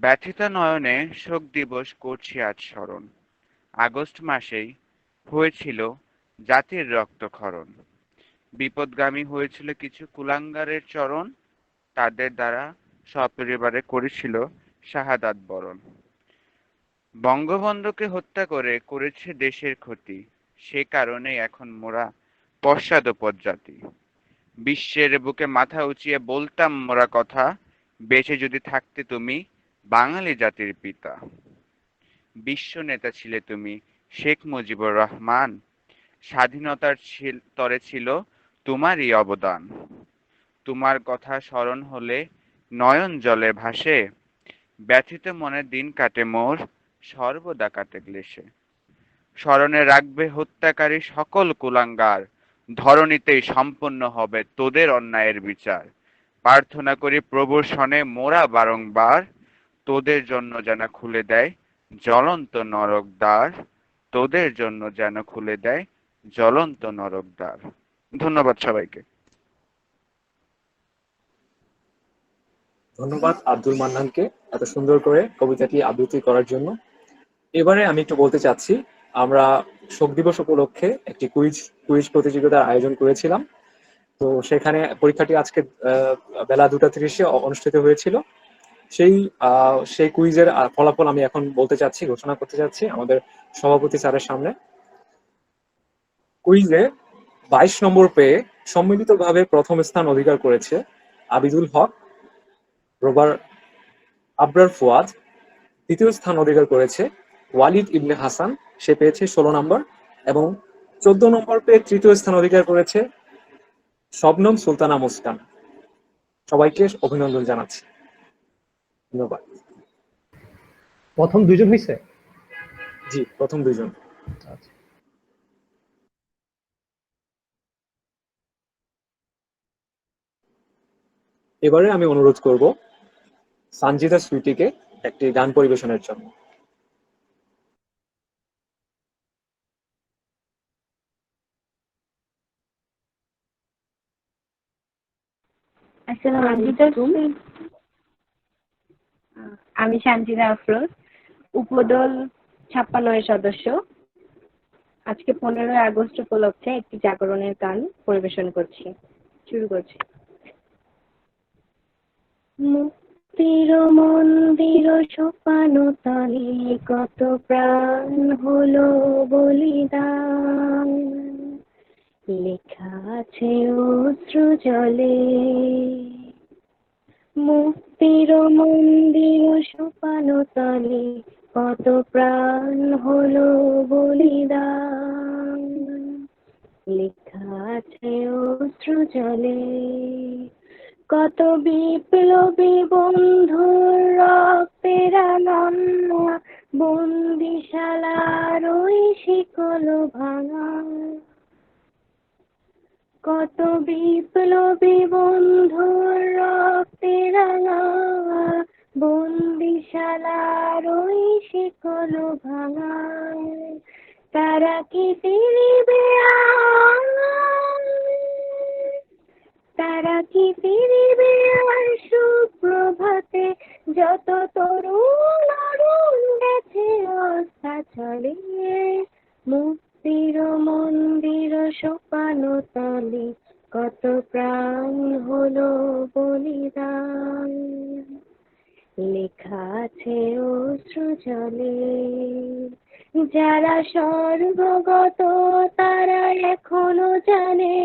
ব্যথিত নয়নে শোক দিবস করছি আজ স্মরণ, আগস্ট মাসেই হয়েছিল জাতির রক্তক্ষরণ। বিপদগামী হয়েছিল কিছু কুলাঙ্গারের চরণ, তাদের দ্বারা সপরিবারে করেছিল শাহাদাত বরণ। বঙ্গবন্ধুকে হত্যা করে করেছে দেশের ক্ষতি, সে কারণে এখন মোরা পশ্চাদপদ জাতি। বিশ্বের বুকে মাথা উঁচিয়ে বলতাম মোরা কথা, বেঁচে যদি থাকতে তুমি বাঙালি জাতির পিতা। বিশ্ব নেতা ছিলে তুমি শেখ মুজিবুর রহমান, স্বাধীনতার তরে ছিল তোমারই অবদান। তোমার কথা স্মরণ হলে নয়ন জলে ভাসে, ব্যথিত মনে দিন কাটে মোর, সর্বদা কাটে ক্লেশে। স্মরণে রাখবে হত্যাকারী সকল কুলাঙ্গার, ধরণীতেই সম্পন্ন হবে তোদের অন্যায়ের বিচার। প্রার্থনা করি প্রভুর শনে মোরা বারংবার, তোদের জন্য যেন খুলে দেয় জ্বলন্ত নরক দ্বার, তোদের জন্য যেন খুলে দেয় জ্বলন্ত নরক দ্বার। ধন্যবাদ সবাইকে। ধন্যবাদ আব্দুল মান্নানকে এত সুন্দর করে কবিতাটি আবৃত্তি করার জন্য। এবারে আমি একটু বলতে চাচ্ছি, আমরা শোক দিবস উপলক্ষে একটি কুইজ কুইজ প্রতিযোগিতার আয়োজন করেছিলাম। তো সেখানে পরীক্ষাটি আজকে বেলা 2:30-এ অনুষ্ঠিত হয়েছিল। সেই কুইজের ফলাফল আমি এখন বলতে চাচ্ছি, ঘোষণা করতে চাচ্ছি আমাদের সভাপতি স্যারের সামনে। কুইজে 22 নম্বর পেয়ে সম্মিলিতভাবে প্রথম স্থান অধিকার করেছে আবিদুল হক, রোবার আবরার ফুয়াদ। দ্বিতীয় স্থান অধিকার করেছে ওয়ালিদ ইবনে হাসান, সে পেয়েছে 16 নম্বর। এবং 14 নম্বর পেয়ে তৃতীয় স্থান অধিকার করেছে শবনম সুলতানা মুস্কান। সবাইকে অভিনন্দন জানাচ্ছি। ধন্যবাদ। প্রথম দুইজন হয়েছে? জি, প্রথম দুইজন। আচ্ছা। এবারে আমি অনুরোধ করব সানজিদা সুইটিকে একটি গান পরিবেশনের জন্য। আসসালামু আলাইকুম। আমি সানজিদা আফরোজ, উপদল 56 এর সদস্য। আজকে 15ই আগস্ট উপলক্ষে একটি জাগরণের গান পরিবেশন করছি। শুরু করছি। মুক্তির মন্দির সোপানো তলে কত প্রাণ হলো বলিদান, লেখা আছে অশ্রু জলে। মুক্তির মন্দির সোপানো তলে কত প্রাণ হলো বলিদান, লেখা আছে অশ্রু জলে। কত বিপ্লবী বন্ধুর রক্তের রাঙা বন্দিশালার ওই শিকল ভাঙা। কত বিপ্লবী বন্ধুর রক্তের রাঙা বন্দিশালার ওই শিকল ভাঙা। তারা কি ফিরিবে তারা কি ফিরিবে আর সুপ্রভাতে, যত তরুণ অরুণ গেছে অস্তাচলে। মুক্তির মন্দির সোপানো তলে কত প্রাণ হলো বলিদান, লেখা আছে অশ্রু জলে। যারা স্বর্গগত তারা এখনো জানে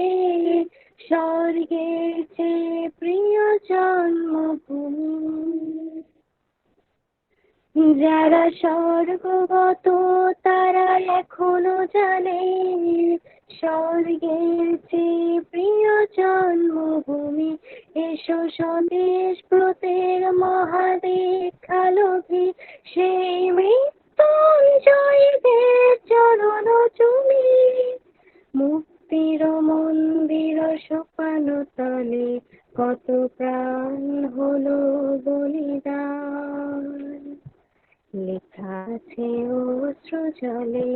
স্বর্গের চেয়ে প্রিয় জন্মভূমি। যারা স্বর্গগত তারা এখনো জানে স্বর্গের চেয়ে প্রিয় জন্মভূমি। এসো স্বদেশ ব্রতের মহাদেখালোভী সেই মৃত্যুঞ্জয়ীদের চরণ চুমি। মুক্তির মন্দির সোপানো তলে কত প্রাণ হলো বলিদান, লেখা আছে অশ্রু জলে।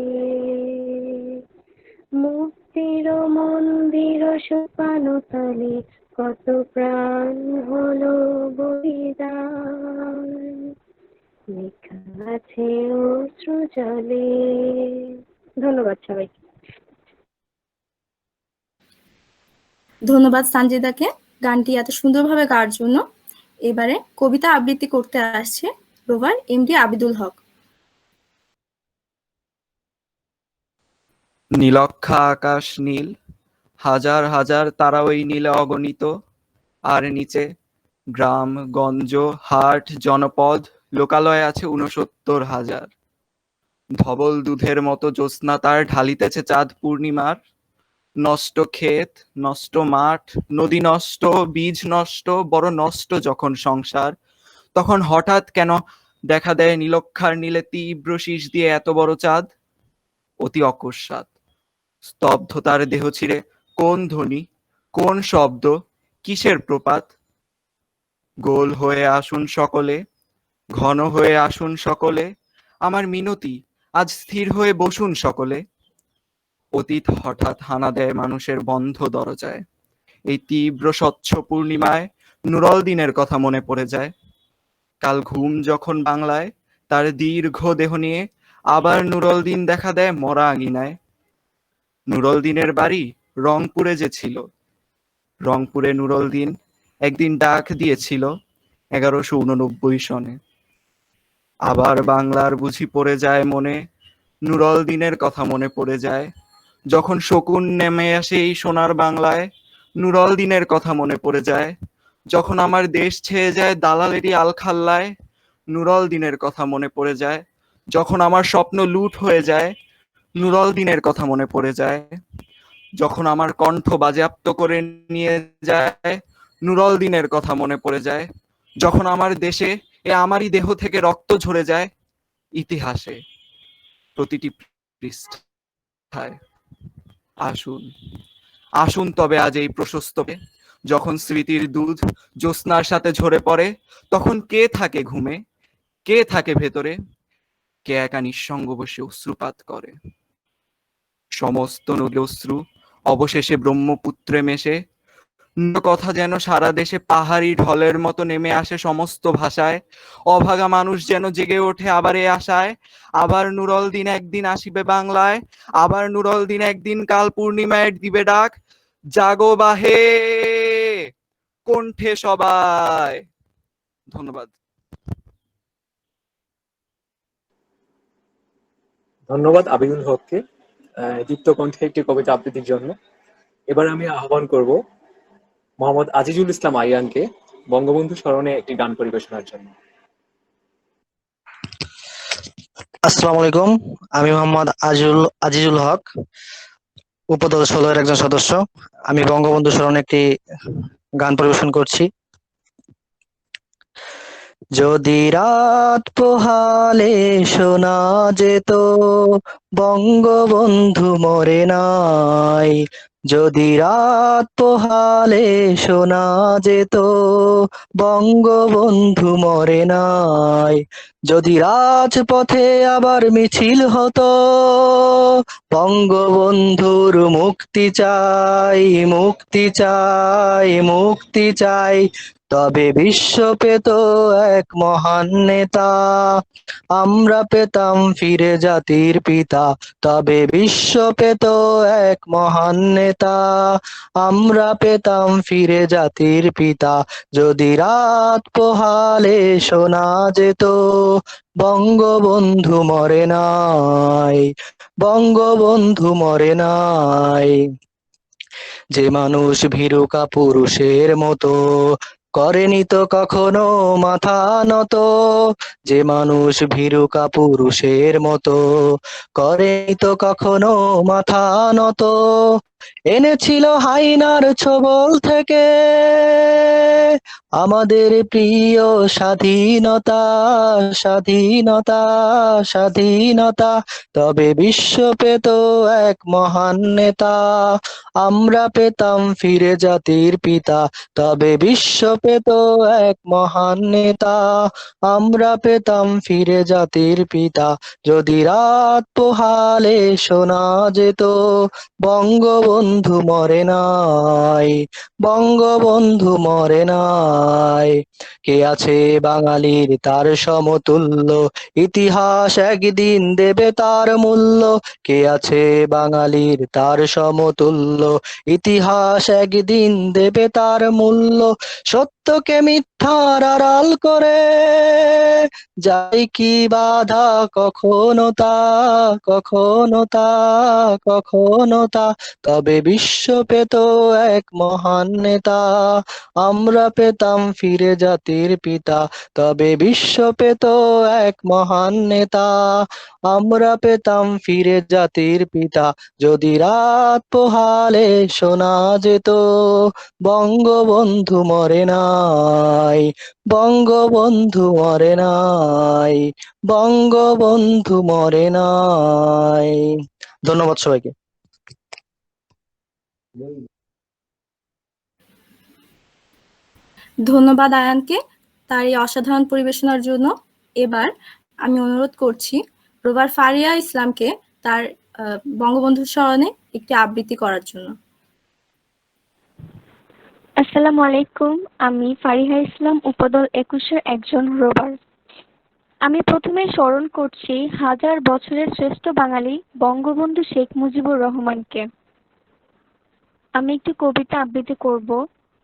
মুক্তির মন্দির সোপানো তলে কত প্রাণ হলো বলিদান, লেখা আছে অশ্রু জলে। ধন্যবাদ সবাইকে। ধন্যবাদ সানজিদাকে গানটি এত সুন্দরভাবে গাওয়ার জন্য। এবারে কবিতা আবৃত্তি করতে আসছে রোভার এমডি আবিদুল হক। নীলক্ষা আকাশ নীল, হাজার হাজার তারা ওই নীলে অগণিত। আর নিচে গ্রাম গঞ্জ হাট জনপদ লোকালয় আছে 69,000। ধবল দুধের মতো জ্যোৎস্না তার ঢালিতেছে চাঁদ পূর্ণিমার। নষ্ট ক্ষেত নষ্ট মাঠ নদী নষ্ট বীজ নষ্ট বড় নষ্ট যখন সংসার, তখন হঠাৎ কেন দেখা দেয় নীলক্ষার নীলে তীব্র শীষ দিয়ে এত বড় চাঁদ। অতি অকস্মাৎ স্তব্ধতার দেহ ছিঁড়ে কোন ধ্বনি কোন শব্দ কিসের প্রপাত। গোল হয়ে আসুন সকলে ঘন হয়ে আসুন সকলে, আমার মিনতি আজ স্থির হয়ে বসুন সকলে। অতীত হঠাৎ হানা দেয় মানুষের বন্ধ দরজায়। এই তীব্র স্বচ্ছ পূর্ণিমায় নুরল দিনের কথা মনে পড়ে যায়। কাল ঘুম যখন বাংলায় তার দীর্ঘ দেহ নিয়ে আবার নুরল দিন দেখা দেয় মরা আঙিনায়। নুরল দিনের বাড়ি রংপুরে যে ছিল, রংপুরে নুরল দিন একদিন ডাক দিয়েছিল 1189 সনে। আবার বাংলার বুঝি পড়ে যায় মনে, নুরল দিনের কথা মনে পড়ে যায়। যখন শকুন নেমে আসে এই সোনার বাংলায়, নুরল দিনের কথা মনে পড়ে যায়। যখন আমার দেশ ছেয়ে যায় দালালেরই আলখাল্লায়, নুরল দিনের কথা মনে পড়ে যায়। যখন আমার স্বপ্ন লুট হয়ে যায়, নুরল দিনের কথা মনে পড়ে যায়। যখন আমার কণ্ঠ বাজেয়াপ্ত করে নিয়ে যায়, নুরল দিনের কথা মনে পড়ে যায়। যখন আমার দেশে আমারই দেহ থেকে রক্ত ঝরে যায়, ইতিহাসে প্রতিটি পৃষ্ঠায়। আসুন আসুন তবে আজ এই প্রশস্তবে, যখন স্মৃতির দুধ জ্যোৎস্নার সাথে ঝরে পড়ে, তখন কে থাকে ঘুমে, কে থাকে ভেতরে, কে একা নিঃসঙ্গ বসে অশ্রুপাত করে। সমস্ত নদী অশ্রু অবশেষে ব্রহ্মপুত্রে মেশে, কথা যেন সারা দেশে পাহাড়ি ঢলের মতো নেমে আসে সমস্ত ভাষায়। অভাগা মানুষ যেন জেগে ওঠে আবার এ আশায়, আবার নুরল দিন একদিন আসিবে বাংলায়, আবার নুরল দিন একদিন কাল পূর্ণিমায় দিবে ডাক, জাগো বাহে কণ্ঠে সবাই। ধন্যবাদ। ধন্যবাদ আবিদুল হককে দীপ্ত কণ্ঠে একটি কবিতা আবৃত্তির জন্য। এবার আমি আহ্বান করব মোহাম্মদ আজিজুল ইসলাম আইয়ানকে বঙ্গবন্ধু স্মরণে একটি গান পরিবেশনার জন্য। আসসালামু আলাইকুম, আমি মোহাম্মদ আজিজুল হক, উপদল 16 এর একজন সদস্য। আমি বঙ্গবন্ধু স্মরণে একটি গান পরিবেশন করছি। যদি রাত পোহালে শোনা যেত বঙ্গবন্ধু মরে নাই, যদি রাত পোহালে শোনা যেত বঙ্গবন্ধু মরে নাই, যদি রাজপথে আবার মিছিল হতো বঙ্গবন্ধুর মুক্তি চাই, মুক্তি চাই, মুক্তি চাই, তবে বিশ্ব পেত এক মহান নেতা, আমরা পেতাম ফিরে জাতির পিতা, তবে বিশ্ব পেত এক মহান নেতা, আমরা পেতাম ফিরে জাতির পিতা, যদি রাত পোহালে শোনা যেত বঙ্গবন্ধু মরে নাই, বঙ্গবন্ধু মরে নাই। যে মানুষ ভীরু কাপুরুষের মতো করেনি তো কখনো মাথা নত, যে মানুষ ভীরু কাপুরুষের মতো করেনি তো কখনো মাথা নত, এনেছিল হাইনার ছোবল থেকে আমাদের প্রিয় স্বাধীনতা, স্বাধীনতা, স্বাধীনতা, তবে বিশ্ব পেত এক মহান নেতা, আমরা পেতাম ফিরে জাতির পিতা, তবে বিশ্ব পেত এক মহান নেতা, আমরা পেতাম ফিরে জাতির পিতা, যদি রাত পোহালে শোনা যেত বঙ্গবন্ধু মরে নাই, বঙ্গবন্ধু মরে নাই। কে আছে বাঙালির তার সমতুল্য, ইতিহাস একদিন দেবে তার মূল্য, কে আছে বাঙালির তার সমতুল্য, ইতিহাস একদিন দেবে তার মূল্য, সত্যকে মিথ্যার আড়াল করে যাই কি বাধা কখনো তা, কখনো তা, কখনো তা, তবে বিশ্ব পেত এক মহান নেতা, আমরা পেতাম ফিরে জাতির পিতা, তবে বিশ্ব পেত এক মহান নেতা, আমরা পেতাম ফিরে জাতির পিতা, যদি রাত পোহালে শোনা যেত বঙ্গবন্ধু মরে নাই, বঙ্গবন্ধু মরে নাই, বঙ্গবন্ধু মরে নাই। ধন্যবাদ সবাইকে। ধন্যবাদ আয়ানকে তার এই অসাধারণ পরিবেশনার জন্য। এবার আমি অনুরোধ করছি রোভার ফারিয়া ইসলামকে তার বঙ্গবন্ধুর স্মরণে একটি আবৃত্তি করার জন্য। আসসালামু আলাইকুম। আমি ফারিহা ইসলাম, উপদল 21-এর একজন রোভার। আমি প্রথমে স্মরণ করছি হাজার বছরের শ্রেষ্ঠ বাঙালি বঙ্গবন্ধু শেখ মুজিবুর রহমানকে। আমি একটি কবিতা আবৃত্তি করব,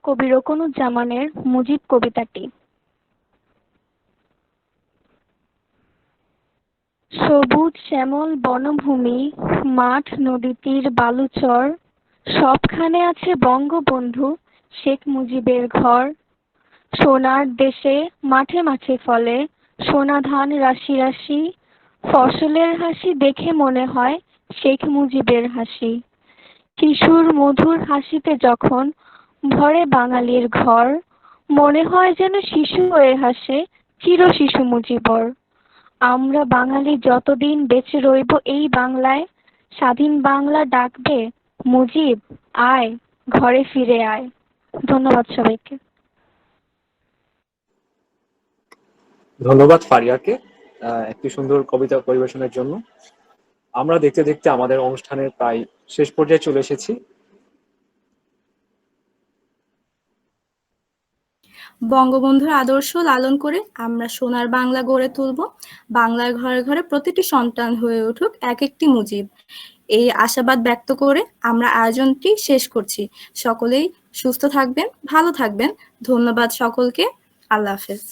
কবি রোকনুজ্জামানের মুজিব কবিতাটি। সবুজ শ্যামল বনভূমি, মাঠ নদী তীর বালুচর, সবখানে আছে বঙ্গবন্ধু শেখ মুজিবের ঘর। সোনার দেশে মাঠে মাঠে ফলে সোনা ধান রাশি রাশি, ফসলের হাসি দেখে মনে হয় শেখ মুজিবের হাসি। শিশুর মধুর হাসিতে যখন ভরে বাঙালির ঘর, মনে হয় যেন শিশু হয়ে হাসে চির শিশু মুজিবর। আমরা বাঙালি যতদিন বেঁচে রইব এই বাংলায়, স্বাধীন বাংলা ডাকবে মুজিব আয়, ঘরে ফিরে আয়। ধন্যবাদ সবাইকে। ধন্যবাদ ফারিয়াকে একটি সুন্দর কবিতা পরিবেশনের জন্য। আমরা দেখতে দেখতে আমাদের অনুষ্ঠানের প্রায় শেষ পর্যায়ে চলে এসেছি। বঙ্গবন্ধুর আদর্শ লালন করে আমরা সোনার বাংলা গড়ে তুলব। বাংলার ঘরে ঘরে প্রতিটি সন্তান হয়ে উঠুক এক একটি মুজিব। এই আশাবাদ ব্যক্ত করে আমরা আয়োজনটি শেষ করছি। সকলেই সুস্থ থাকবেন, ভালো থাকবেন। ধন্যবাদ সকলকে। আল্লাহ হাফেজ।